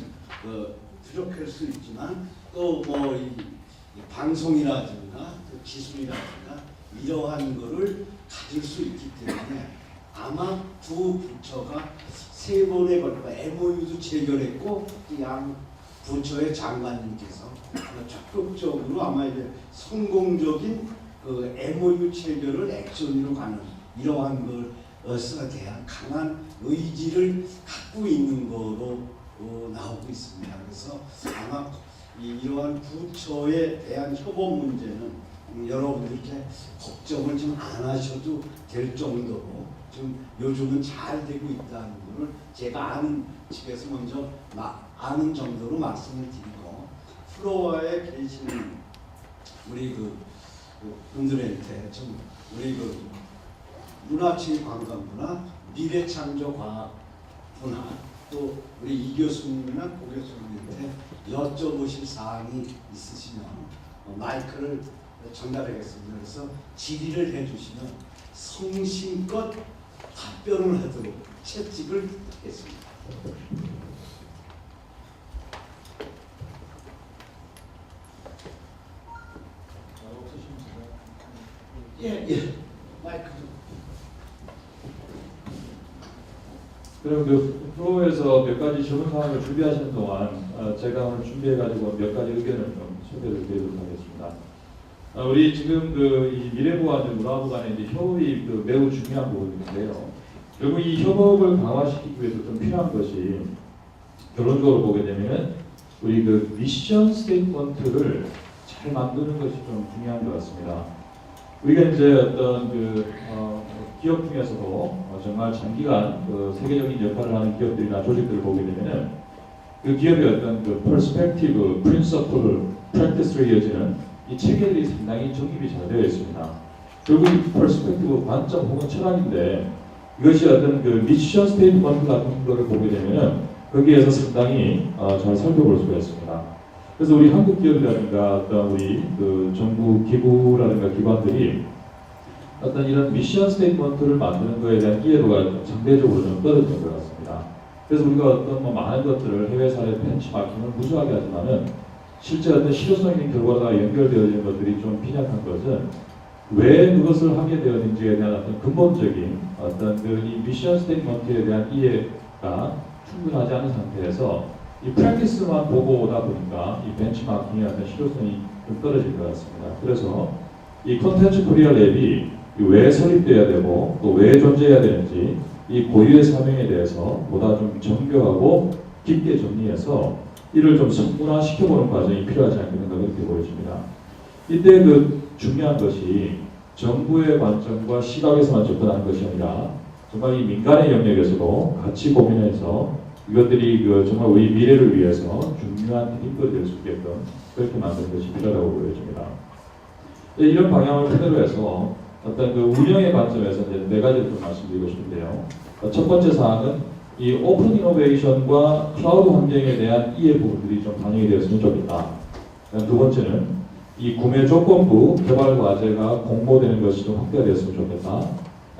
부족할 수 있지만 또 뭐 방송이라든가 또 기술이라든가 이러한 거를 가질 수 있기 때문에 아마 두 부처가 세 번에 걸쳐 MOU도 체결했고 양 부처의 장관님께서 적극적으로 아마 이제 성공적인 그 MOU 체결을 액션으로 가는 이러한 것에 대한 강한 의지를 갖고 있는 거로 나오고 있습니다. 그래서 아마 이러한 부처에 대한 협업 문제는 여러분들 이렇게 걱정을 좀 안 하셔도 될 정도로 좀 요즘은 잘 되고 있다는 것을 제가 아는 집에서 먼저 아는 정도로 말씀을 드리고 플로어에 계시는 우리 분들한테 좀 우리 문화체육관광부나 미래창조과학부나 또 우리 이 교수님이나 고 교수님한테 여쭤보실 사항이 있으시면 마이크를 전달하겠습니다. 그래서 질의를 해주시면 성심껏 답변을 하도록 채찍을 하겠습니다. 예, 마이크 좀. 그럼 그 프로에서 몇 가지 질문 사항을 준비하시는 동안 제가 오늘 준비해가지고 몇 가지 의견을 좀 소개를 드리도록 하겠습니다. 우리 지금 이 미래부와 문화부 간의 이제 협업이 매우 중요한 부분인데요. 결국 이 협업을 강화시키기 위해서 좀 필요한 것이 결론적으로 보게 되면 우리 미션 스테이트먼트를 잘 만드는 것이 좀 중요한 것 같습니다. 우리가 이제 어떤 기업 중에서도 정말 장기간 세계적인 역할을 하는 기업들이나 조직들을 보게 되면은 그 기업의 어떤 퍼스펙티브, 프린서플, 프랙티스로 이어지는 이 체계들이 상당히 정립이 잘 되어 있습니다. 결국 이 퍼스펙티브 관점 혹은 철학인데 이것이 어떤 미션 스테이트먼트 같은 거를 보게 되면은 거기에서 상당히 잘 살펴볼 수가 있습니다. 그래서 우리 한국 기업이라든가 어떤 우리 정부 기구라든가 기관들이 어떤 이런 미션 스테이트먼트를 만드는 것에 대한 이해도가 상대적으로 좀 떨어진 것 같습니다. 그래서 우리가 어떤 많은 것들을 해외 사례 벤치마킹을 무수하게 하지만은 실제 어떤 실효성 있는 결과가 연결되어지는 것들이 좀 빈약한 것은 왜 그것을 하게 되었는지에 대한 어떤 근본적인 어떤 이 미션 스테이트먼트에 대한 이해가 충분하지 않은 상태에서 이 프랙티스만 보고 오다 보니까 이 벤치마킹의 어떤 실효성이 좀 떨어질 것 같습니다. 그래서 이 콘텐츠 코리아 랩이 왜 설립돼야 되고 또 왜 존재해야 되는지 이 고유의 사명에 대해서 보다 좀 정교하고 깊게 정리해서 이를 좀 성문화시켜보는 과정이 필요하지 않겠는가 그렇게 보여집니다. 이때 중요한 것이 정부의 관점과 시각에서만 접근하는 것이 아니라 정말 이 민간의 영역에서도 같이 고민해서 이것들이 정말 우리 미래를 위해서 중요한 힘이 될 수 있게끔 그렇게 만드는 것이 필요하다고 보여집니다. 이런 방향을 토대로 해서 어떤 운영의 관점에서 이제 네 가지를 좀 말씀드리고 싶은데요. 첫 번째 사항은 이 오픈 이노베이션과 클라우드 환경에 대한 이해 부분들이 좀 반영이 되었으면 좋겠다. 두 번째는 이 구매 조건부 개발 과제가 공모되는 것이 좀 확대되었으면 좋겠다.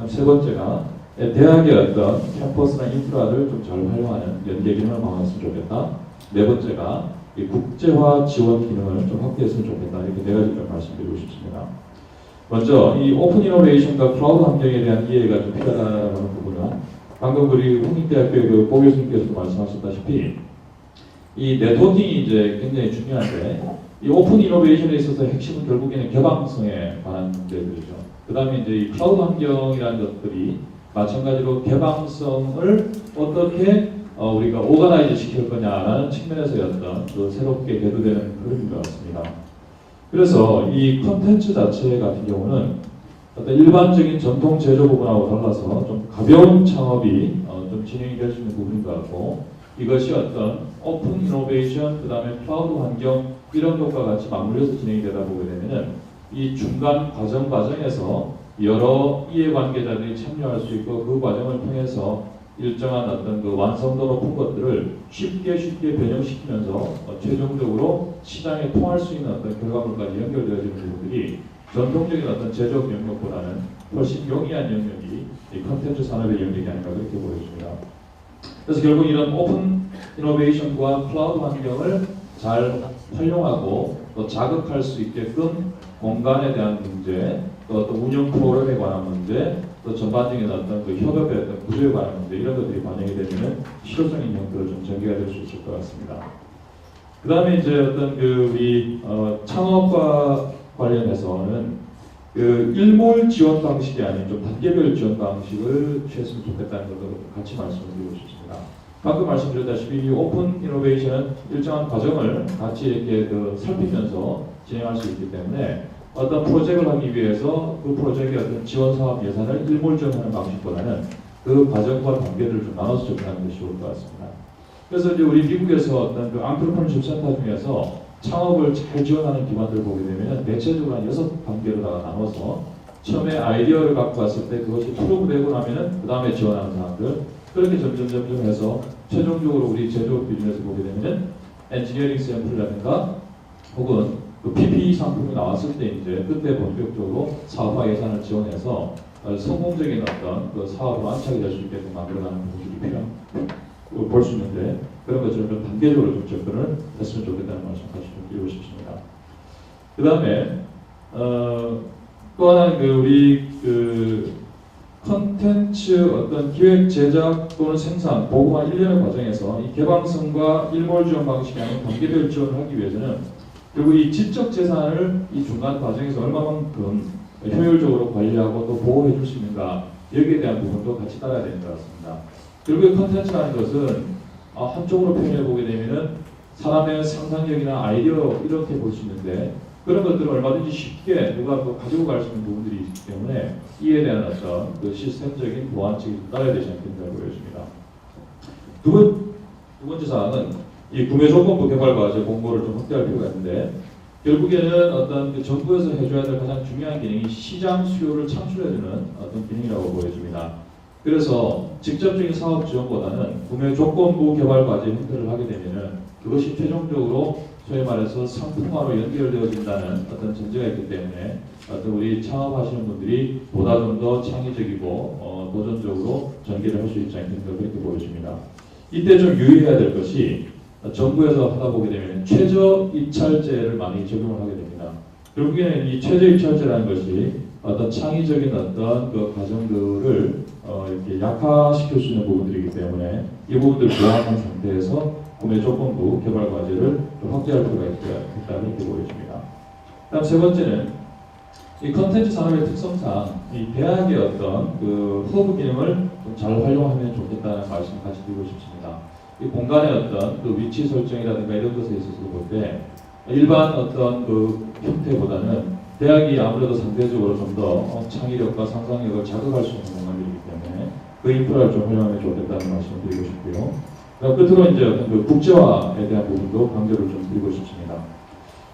세 번째가 대학의 어떤 캠퍼스나 인프라를 좀 잘 활용하는 연계 기능을 강화했으면 좋겠다. 네 번째가 이 국제화 지원 기능을 좀 확대했으면 좋겠다. 이렇게 네 가지 좀 말씀드리고 싶습니다. 먼저 이 오픈 이노베이션과 클라우드 환경에 대한 이해가 좀 필요하다는 부분은 방금 우리 홍익대학교의 고 교수님께서도 말씀하셨다시피 이 네트워킹이 이제 굉장히 중요한데 이 오픈 이노베이션에 있어서 핵심은 결국에는 개방성에 관한 문제들이죠. 그 다음에 이제 이 클라우드 환경이라는 것들이 마찬가지로 개방성을 어떻게 우리가 오가나이즈 시킬 거냐라는 측면에서의 어떤 그 새롭게 대두되는 흐름인 것 같습니다. 그래서 이 컨텐츠 자체 같은 경우는 어떤 일반적인 전통 제조 부분하고 달라서 좀 가벼운 창업이 좀 진행이 될 수 있는 부분인 것 같고 이것이 어떤 오픈 이노베이션 그 다음에 클라우드 환경 이런 것과 같이 맞물려서 진행이 되다 보게 되면은 이 중간 과정에서 여러 이해관계자들이 참여할 수 있고 그 과정을 통해서 일정한 어떤 그 완성도 높은 것들을 쉽게 변형시키면서 최종적으로 시장에 통할 수 있는 어떤 결과물까지 연결되어지는 부분들이 전통적인 어떤 제조업 영역보다는 훨씬 용이한 영역이 이 컨텐츠 산업의 영역이 아닌가 그렇게 보여집니다. 그래서 결국 이런 오픈 이노베이션과 클라우드 환경을 잘 활용하고 또 자극할 수 있게끔 공간에 대한 문제, 또 어떤 운영 프로그램에 관한 문제, 또 전반적인 어떤 그 협업의 어떤 구조에 관한 문제 이런 것들이 반영이 되면 실효적인 형태로 좀 전개가 될 수 있을 것 같습니다. 그 다음에 이제 어떤 그 우리 창업과 관련해서는 그 일몰 지원 방식이 아닌 좀 단계별 지원 방식을 취했으면 좋겠다는 것도 같이 말씀을 드리고 싶습니다. 방금 말씀드렸다시피 이 오픈 이노베이션은 일정한 과정을 같이 이렇게 그 살피면서 진행할 수 있기 때문에 어떤 프로젝트를 하기 위해서 그 프로젝트의 어떤 지원 사업 예산을 일몰 지원하는 방식보다는 그 과정과 단계를 좀 나눠서 접근하는 것이 좋을 것 같습니다. 그래서 이제 우리 미국에서 어떤 그 안트로프너십 센터 중에서 창업을 잘 지원하는 기관들을 보게 되면 대체적으로 한 6단계로다가 나눠서 처음에 아이디어를 갖고 왔을 때 그것이 프로브 되고 나면은 그 다음에 지원하는 사람들 그렇게 점점 해서 최종적으로 우리 제조업 기준에서 보게 되면은 엔지니어링 샘플이라든가 혹은 그 PPE 상품이 나왔을 때 이제 그때 본격적으로 사업화 예산을 지원해서 성공적인 어떤 그 사업으로 안착이 될 수 있게끔 만들어가는 부분이 필요한 볼 수 있는데 그런 것처럼 좀 단계적으로 좀 접근을 했으면 좋겠다는 말씀 같이 좀 드리고 싶습니다. 그 다음에 또 하나 그 우리 그 컨텐츠 어떤 기획 제작 또는 생산 보고한 일련의 과정에서 이 개방성과 일몰 지원 방식이 아닌 단계별 지원을 하기 위해서는 그리고 이 지적 재산을 이 중간 과정에서 얼마만큼 효율적으로 관리하고 또 보호해 줄 수 있는가 여기에 대한 부분도 같이 따라야 되는 것 같습니다. 그리고 컨텐츠라는 것은 한쪽으로 표현해 보게 되면은 사람의 상상력이나 아이디어 이렇게 볼 수 있는데 그런 것들을 얼마든지 쉽게 누가 가지고 갈 수 있는 부분들이 있기 때문에 이에 대한 어떤 그 시스템적인 보완책이 따라야 되지 않겠는가 보여집니다. 두 번째 사항은 이 구매 조건부 개발 과제 공고를 좀 확대할 필요가 있는데 결국에는 어떤 그 정부에서 해줘야 될 가장 중요한 기능이 시장 수요를 창출해주는 어떤 기능이라고 보여집니다. 그래서 직접적인 사업 지원보다는 구매 조건부 개발 과제 형태를 하게 되면은 그것이 최종적으로 소위 말해서 상품화로 연결되어진다는 어떤 전제가 있기 때문에 어떤 우리 창업하시는 분들이 보다 좀 더 창의적이고 도전적으로 전개를 할 수 있지 않겠는가 그렇게 보여집니다. 이때 좀 유의해야 될 것이 정부에서 하다 보게 되면 최저 입찰제를 많이 적용을 하게 됩니다. 결국에는 이 최저 입찰제라는 것이 어떤 창의적인 어떤 그 과정들을 이렇게 약화시킬 수 있는 부분들이기 때문에 이 부분들을 보완한 상태에서 구매 조건부 개발 과제를 좀 확대할 필요가 있다 이렇게 보여집니다. 다음 세 번째는 이 컨텐츠 산업의 특성상 이 대학의 어떤 그 허브 기능을 좀 잘 활용하면 좋겠다는 말씀 같이 드리고 싶습니다. 이 공간의 어떤 그 위치 설정이라든가 이런 것에 있어서 볼 때 일반 어떤 그 형태보다는 대학이 아무래도 상대적으로 좀 더 창의력과 상상력을 자극할 수 있는 공간이기 때문에 그 인프라를 좀 활용하면 좋겠다는 말씀을 드리고 싶고요. 끝으로 이제 어떤 그 국제화에 대한 부분도 강조를 좀 드리고 싶습니다.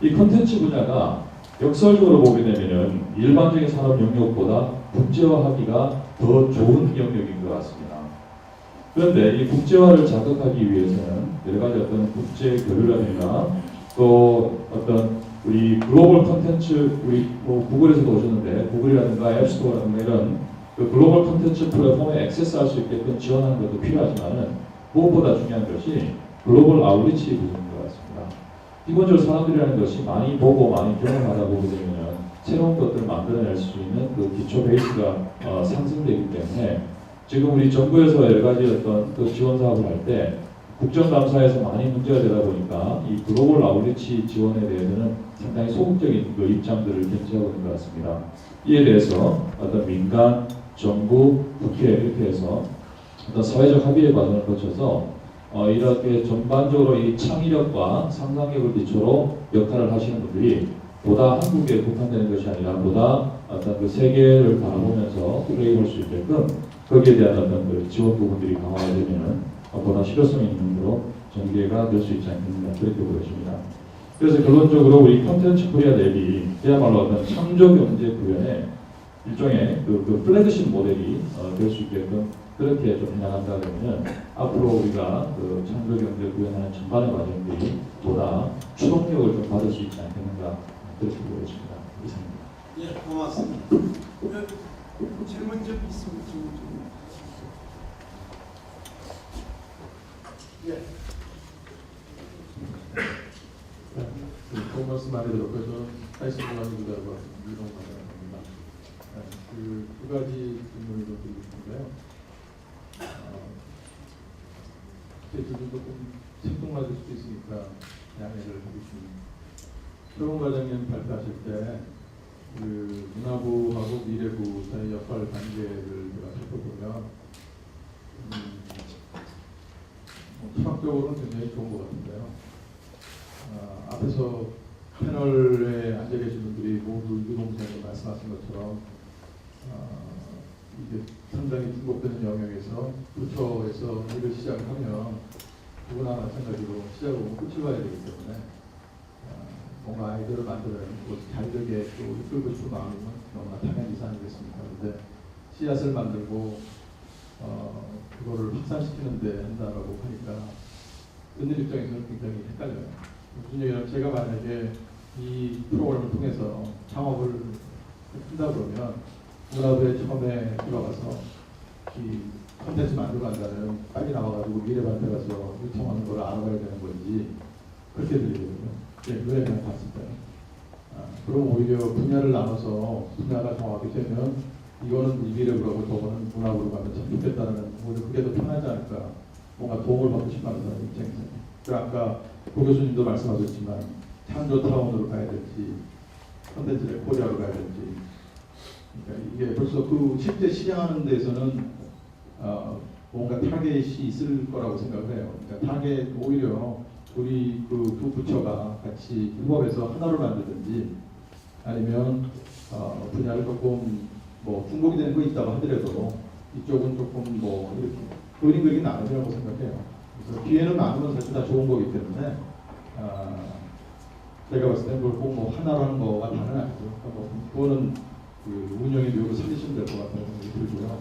이 컨텐츠 분야가 역설적으로 보게 되면은 일반적인 산업 영역보다 국제화하기가 더 좋은 영역인 것 같습니다. 그런데 이 국제화를 자극하기 위해서는 여러 가지 어떤 국제 교류라든가 또 어떤 우리 글로벌 컨텐츠 우리 뭐 구글에서도 오셨는데 구글이라든가 앱스토어라든가 이런 그 글로벌 컨텐츠 플랫폼에 액세스할 수 있게끔 지원하는 것도 필요하지만은 무엇보다 중요한 것이 글로벌 아웃리치 부분인 것 같습니다. 기본적으로 사람들이라는 것이 많이 보고 많이 경험하다 보게 되면 새로운 것들을 만들어낼 수 있는 그 기초 베이스가 상승되기 때문에 지금 우리 정부에서 여러 가지 어떤 그 지원 사업을 할 때 국정감사에서 많이 문제가 되다 보니까 이 글로벌 아웃리치 지원에 대해서는 상당히 소극적인 그 입장들을 견지하고 있는 것 같습니다. 이에 대해서 어떤 민간, 정부, 국회 이렇게 해서 어떤 사회적 합의의 과정을 거쳐서 이렇게 전반적으로 이 창의력과 상상력을 기초로 역할을 하시는 분들이 보다 한국에 국한되는 것이 아니라 보다 어떤 그 세계를 바라보면서 플레이할 수 있게끔 거기에 대한 어떤 그 지원 부분들이 강화되면은 보다 실효성 있는 으로 전개가 될 수 있지 않겠는가 그렇게 보여집니다. 그래서 결론적으로 우리 콘텐츠 코리아 랩이 그야말로 어떤 창조 경제 구현의 일종의 그 플래그십 모델이 될 수 있게끔 그렇게 좀 해나간다 그러면 앞으로 우리가 그 창조 경제 구현하는 전반의 과정들이 보다 추동력을 좀 받을 수 있지 않겠는가 그렇게 보여집니다. 이상입니다. 예, 고맙습니다. 질문 좀 있으면 질문 좀. 예. 좋은 말씀 많이 들었고요. 저는 타이슨 문화주자고 유동관입니다. 두 가지 질문을 좀 드리고 싶은데요. 제 질문 조금 생뚱맞을 수도 있으니까 양해를 해주십니다. 최홍 과장님 발표하실 때 그 문화부하고 미래부 사이 역할 관계를 제가 살펴보면 철학적으로는 굉장히 좋은 것 같은데요. 앞에서 패널에 앉아 계신 분들이 모두 유동생이 말씀하신 것처럼 이게 상당히 중복되는 영역에서 부처에서 일을 시작하면 누구나 마찬가지로 시작을 보면 끝을 봐야 되기 때문에 뭔가 아이디어를 만들어야 또 잘 되게 또 이끌고 싶은 마음이면 너무나 당연한 이상 아니겠습니까? 그런데 씨앗을 만들고 그거를 확산시키는 데 한다라고 하니까 듣는 입장에서는 굉장히 헷갈려요. 무슨 얘기냐면 제가 만약에 이 프로그램을 통해서 창업을 한다 그러면 문화부에 처음에 들어가서 이 콘텐츠 만들고 한다면 빨리 나와가지고 미래반대 가서 요청하는 걸 알아봐야 되는 건지 그렇게 들리거든요. 눈에 그냥 봤을 때. 그럼 오히려 분야를 나눠서 분야가 정확하게 되면 이거는 미래부라고 저거는 문화부로 가면 참 좋겠다는 오히려 그게 더 편하지 않을까. 뭔가 도움을 받고 싶어하는 사람 입장에서. 아까 고 교수님도 말씀하셨지만 창조타운으로 가야 될지 콘텐츠를 코리아로 가야 될지 그러니까 이게 벌써 그 실제 실행하는 데서는 뭔가 타겟이 있을 거라고 생각을 해요. 그러니까 타겟 오히려 우리 그 두 부처가 같이 협업해서 하나로 만들든지 아니면 분야를 조금 뭐 중복이 되는 거 있다고 하더라도 이쪽은 조금 뭐 이렇게 그림 그리기 나름이라고 생각해요. 그래서 기회는 많으면 사실 다 좋은 거기 때문에 제가 봤을 때 그걸 꼭 뭐 하나로 하는 거가 다는 아니죠. 그러니까 뭐 그거는 그 운영의 묘를 살리시면 될 것 같다는 생각이 들고요.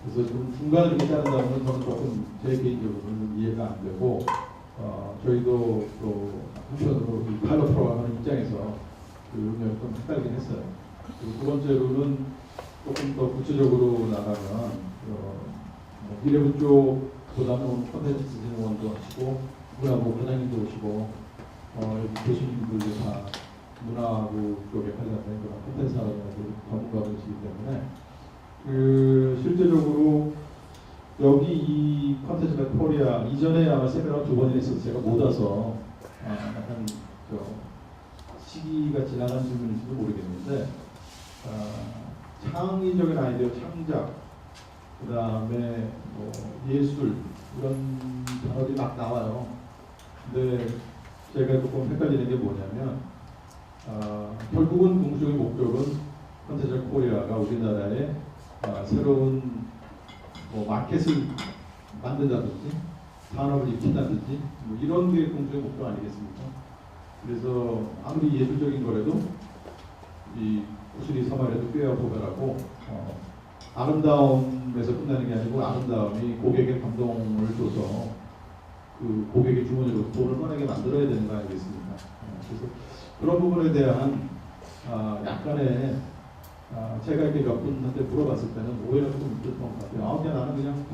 그래서 좀 중간을 이렇게 자른다면 저는 조금 제 개인적으로는 이해가 안 되고 저희도 또 한편으로 이 파일럿 프로그램 입장에서 그 운영을 좀 헷갈리긴 했어요. 그리고 두 번째로는 조금 더 구체적으로 나가면 미래부 쪽보다는 콘텐츠 진흥원도 하시고 문화부 과장님도 오시고 여기 교수님들도 다 문화부 쪽에 관련된 그런 콘텐츠 하는 전문가들이시기 때문에 그 실제적으로 여기 이 콘텐츠가 코리아 이전에 아마 세미나 2번이나 있어서 제가 못 와서 약간 시기가 지나간 질문일지도 모르겠는데 창의적인 아이디어 창작 그 다음에 뭐 예술 이런 단어들이 막 나와요. 근데 제가 조금 헷갈리는 게 뭐냐면 결국은 궁극적인 목적은 콘텐츠 코리아가 우리나라에 새로운 뭐 마켓을 만든다든지 산업을 입힌다든지 뭐 이런 게 궁극적인 목표 아니겠습니까? 그래서 아무리 예술적인 거라도 이 구슬이 서말에도 꾀와 보배라고 아름다움에서 끝나는 게 아니고 아름다움이 고객의 감동을 줘서 그 고객의 주머니로 돈을 꺼내게 만들어야 되는 거 아니겠습니까? 그래서 그런 부분에 대한 약간의 제가 이렇게 몇 분한테 물어봤을 때는 오해가 조금 있었던 것 같아요. 그냥 나는 그냥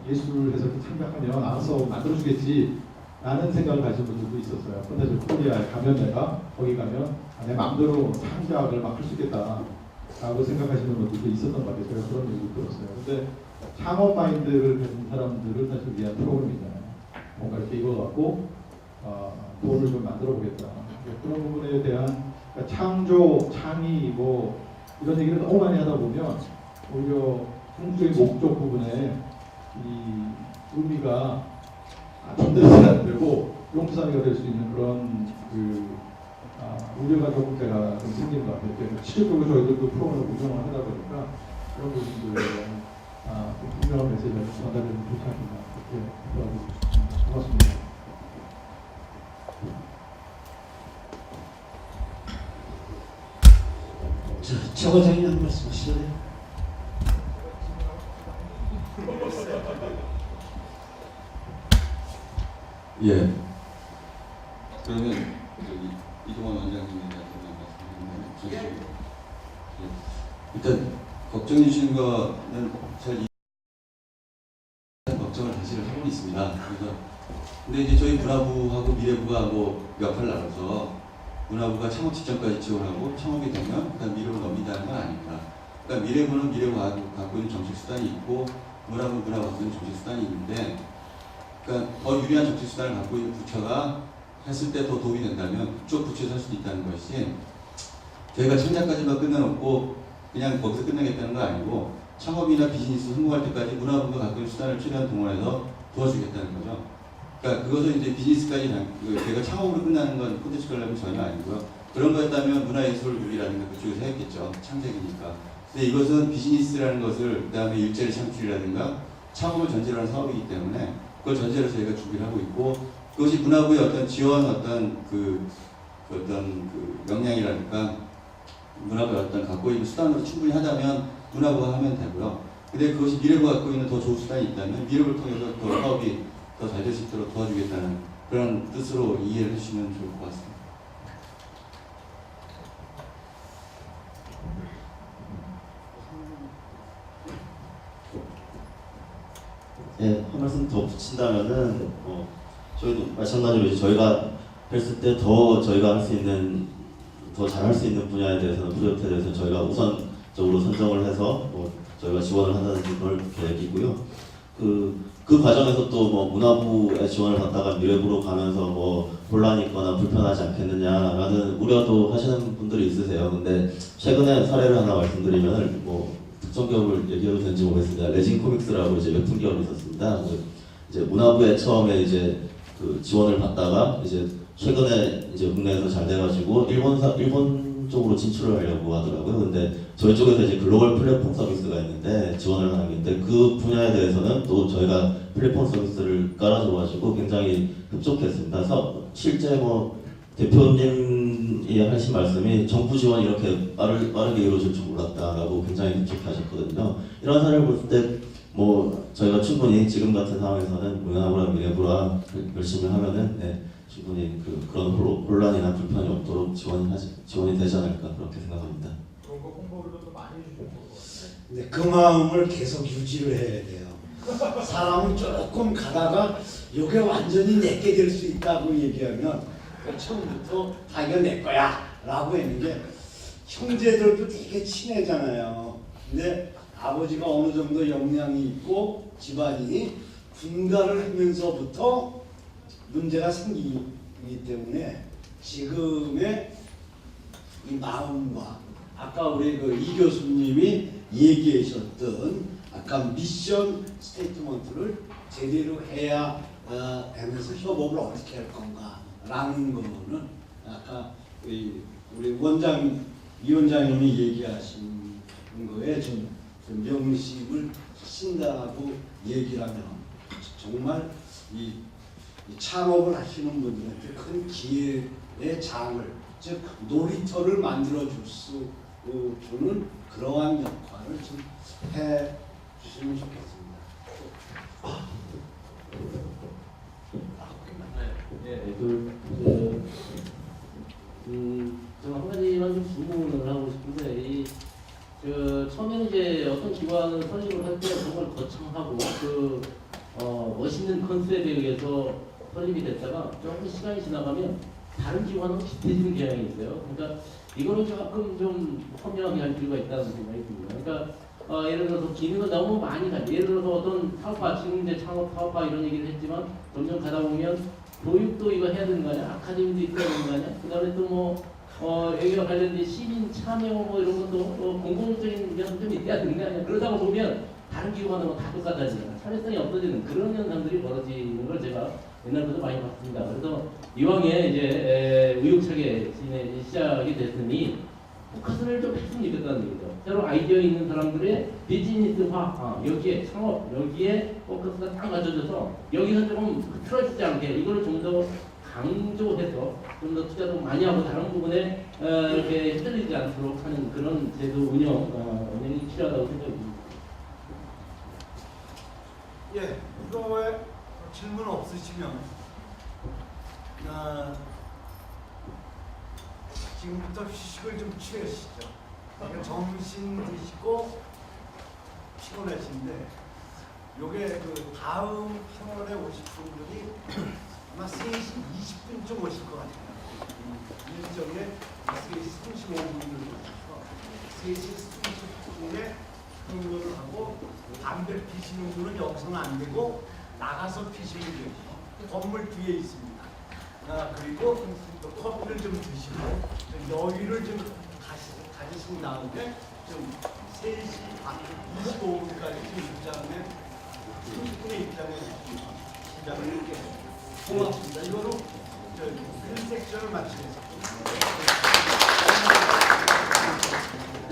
예술을 해서 생각하면 알아서 만들어주겠지 라는 생각을 가진 분들도 있었어요. 콘텐츠 코리아에 가면 내가 거기 가면 내 마음대로 창작을 막 할 수 있겠다 라고 생각하시는 분들도 있었던 것 같아요. 제가 그런 얘기도 들었어요. 근데 창업 마인드를 가진 사람들을 사실 위한 프로그램이잖아요. 뭔가 이렇게 이거갖고 돈을 좀 만들어 보겠다. 그런 부분에 대한 그러니까 창조, 창의 뭐 이런 얘기를 너무 많이 하다 보면 오히려 궁극적인 목적 부분에 이 의미가 전달이 안 되고 용산이가 될 수 있는 그런 우려가 조금 제가 좀 생기는 것 같아요. 그래서 실질적으로 저희들도 프로그램을 운영을 하다 보니까 그런 부분들에 대한 좀 분명한 메시지를 전달되면 좋지 않나 그렇게 생각하고 있습니다. 고맙습니다. 자, 최 과장님 한 말씀 하시죠. 예. 그러면 저기 이동환 원장님에 대한 말씀드리면 일단 걱정해 주신 거는 잘 걱정을 사실 하고 있습니다. 그래서 근데 이제 저희 문화부하고 미래부가 뭐 역할을 나눠서 문화부가 창업 직전까지 지원하고 창업이 되면 그다음 미래부 넘긴다는 건 아닙니다. 그러니까 미래부는 미래부가 갖고 있는 정책 수단이 있고 문화부가 갖고 있는 정책 수단이 있는데. 그러니까 더 유리한 정책 수단을 갖고 있는 부처가 했을 때 더 도움이 된다면 그쪽 부처에서 할 수도 있다는 것이 저희가 청약까지만 끝내놓고 그냥 거기서 끝내겠다는 건 아니고 창업이나 비즈니스 성공할 때까지 문화부가 갖고 있는 수단을 최대한 동원해서 도와주겠다는 거죠. 그러니까 그것은 이제 비즈니스까지 저희가 창업으로 끝나는 건 콘텐츠 관람은 전혀 아니고요. 그런 거였다면 문화예술국이라든가 그쪽에서 했겠죠. 창작이니까. 근데 이것은 비즈니스라는 것을 그다음에 일자리 창출이라든가 창업을 전제로 하는 사업이기 때문에 그걸 전제로 저희가 준비를 하고 있고 그것이 문화부의 어떤 지원 어떤 역량이라든가 문화부의 어떤 갖고 있는 수단으로 충분히 하다면 문화부가 하면 되고요. 근데 그것이 미래부가 갖고 있는 더 좋은 수단이 있다면 미래부를 통해서 더 사업이 더 잘 될 수 있도록 도와주겠다는 그런 뜻으로 이해를 해주시면 좋을 것 같습니다. 예, 한 말씀 더 붙인다면은 저희도 마찬가지로 이제 저희가 했을 때 더 저희가 할 수 있는 더 잘할 수 있는 분야에 대해서는 프로젝트에 대해서 저희가 우선적으로 선정을 해서 저희가 지원을 한다든지 그럴 계획이고요. 그 과정에서 또 문화부의 지원을 받다가 미래부로 가면서 혼란이 있거나 불편하지 않겠느냐라는 우려도 하시는 분들이 있으세요. 근데 최근에 사례를 하나 말씀드리면 특정 기업을 얘기해도 되는지 모르겠습니다. 레진 코믹스라고 이제 웹툰 기업이 있었습니다. 이제 문화부에 처음에 이제 지원을 받다가 이제 최근에 이제 국내에서 잘 돼가지고 일본 쪽으로 진출을 하려고 하더라고요. 근데 저희 쪽에서 이제 글로벌 플랫폼 서비스가 있는데 지원을 하는 게 있는데 그 분야에 대해서는 또 저희가 플랫폼 서비스를 깔아줘가지고 굉장히 흡족했습니다. 그래서 실제 대표님이 하신 말씀이 정부 지원이 이렇게 빠르게 이루어질 줄 몰랐다라고 굉장히 흡족하셨거든요. 이런 사례를 볼 때 저희가 충분히 지금 같은 상황에서는 문화부랑 미래부랑 열심히 하면은 충분히 그런 혼란이나 불편이 없도록 지원이 되지 않을까 그렇게 생각합니다. 그런 거 홍보를 더 많이 해주실 것 같아요. 근데 그 마음을 계속 유지를 해야 돼요. 사람은 조금 가다가 이게 완전히 내게 될 수 있다고 얘기하면 처음부터 자기가 내 거야 라고 하는 게 형제들도 되게 친해잖아요. 근데 아버지가 어느 정도 역량이 있고 집안이 분가를 하면서부터 문제가 생기기 때문에 지금의 이 마음과 아까 우리 이 교수님이 얘기하셨던 아까 미션 스테이트먼트를 제대로 해야 하면서 협업을 어떻게 할 건가라는 거는 아까 우리 위원장님이 얘기하신 거에 좀 명심을 하신다고 얘기를 하면 정말 이 창업을 하시는 분들한테 큰 기회의 장을 즉 놀이터를 만들어 줄 수 주는 그러한 역할을 좀 해 주시면 좋겠습니다. 제가 한 가지만 좀 질문을 하고 싶은데 처음에는 이제 어떤 기관을 설립을 할 때 정말 거창하고 멋있는 컨셉에 의해서 설립이 됐다가 조금 시간이 지나가면 다른 기관으로 비슷해지는 경향이 있어요. 그러니까 이거는 조금 좀 현명하게 할 필요가 있다는 생각이 듭니다. 그러니까 예를 들어서 기능을 너무 많이 가지고 예를 들어서 어떤 사업화 지금 이제 창업 사업화 이런 얘기를 했지만 점점 가다 보면 교육도 이거 해야 되는 거 아니야? 아카데미도 있어야 되는 거 아니야? 그 다음에 또 뭐 여기와 관련된 시민 참여 뭐 이런 것도 공공적인 면좀 있어야 되는 거 아니야? 그러다 보면 다른 기구 하는 거 다 똑같아지잖아. 참여성이 없어지는 그런 현상들이 벌어지는 걸 제가 옛날부터 많이 봤습니다. 그래서 이왕에 이제 의욕차게 시작이 됐으니 포커스를 좀 했으면 좋겠다는 얘기죠. 새로 아이디어 있는 사람들의 비즈니스화, 여기에 창업, 여기에 포커스가 딱 맞춰져서 여기서 조금 흐트러지지 않게 이거를 좀 더 강조해서 좀 더 투자도 많이 하고 다른 부분에 이렇게 흔들리지 않도록 하는 그런 제도 운영이 필요하다고 생각합니다. 예, 이거에 질문 없으시면 지금부터 휴식을 좀 취하시죠. 그러니까 점심 드시고 피곤하신데 요게 그 다음 패널에 오실 분들이 아마 3시 20분쯤 오실 것 같아요. 일정에 3시 35분을 오셔서 3시 30분에 흥로를 하고 담배 피시는 분은 여기서는 안 되고 나가서 피시면 돼요. 건물 뒤에 있습니다. 그리고 또 커피를 좀 드시고 여유를 좀 가지신 다음에 좀 3시 25분까지 입장에 30분의 입장에 시작을 이렇게 고맙습니다. 이거로 저 1섹션을 마치겠습니다.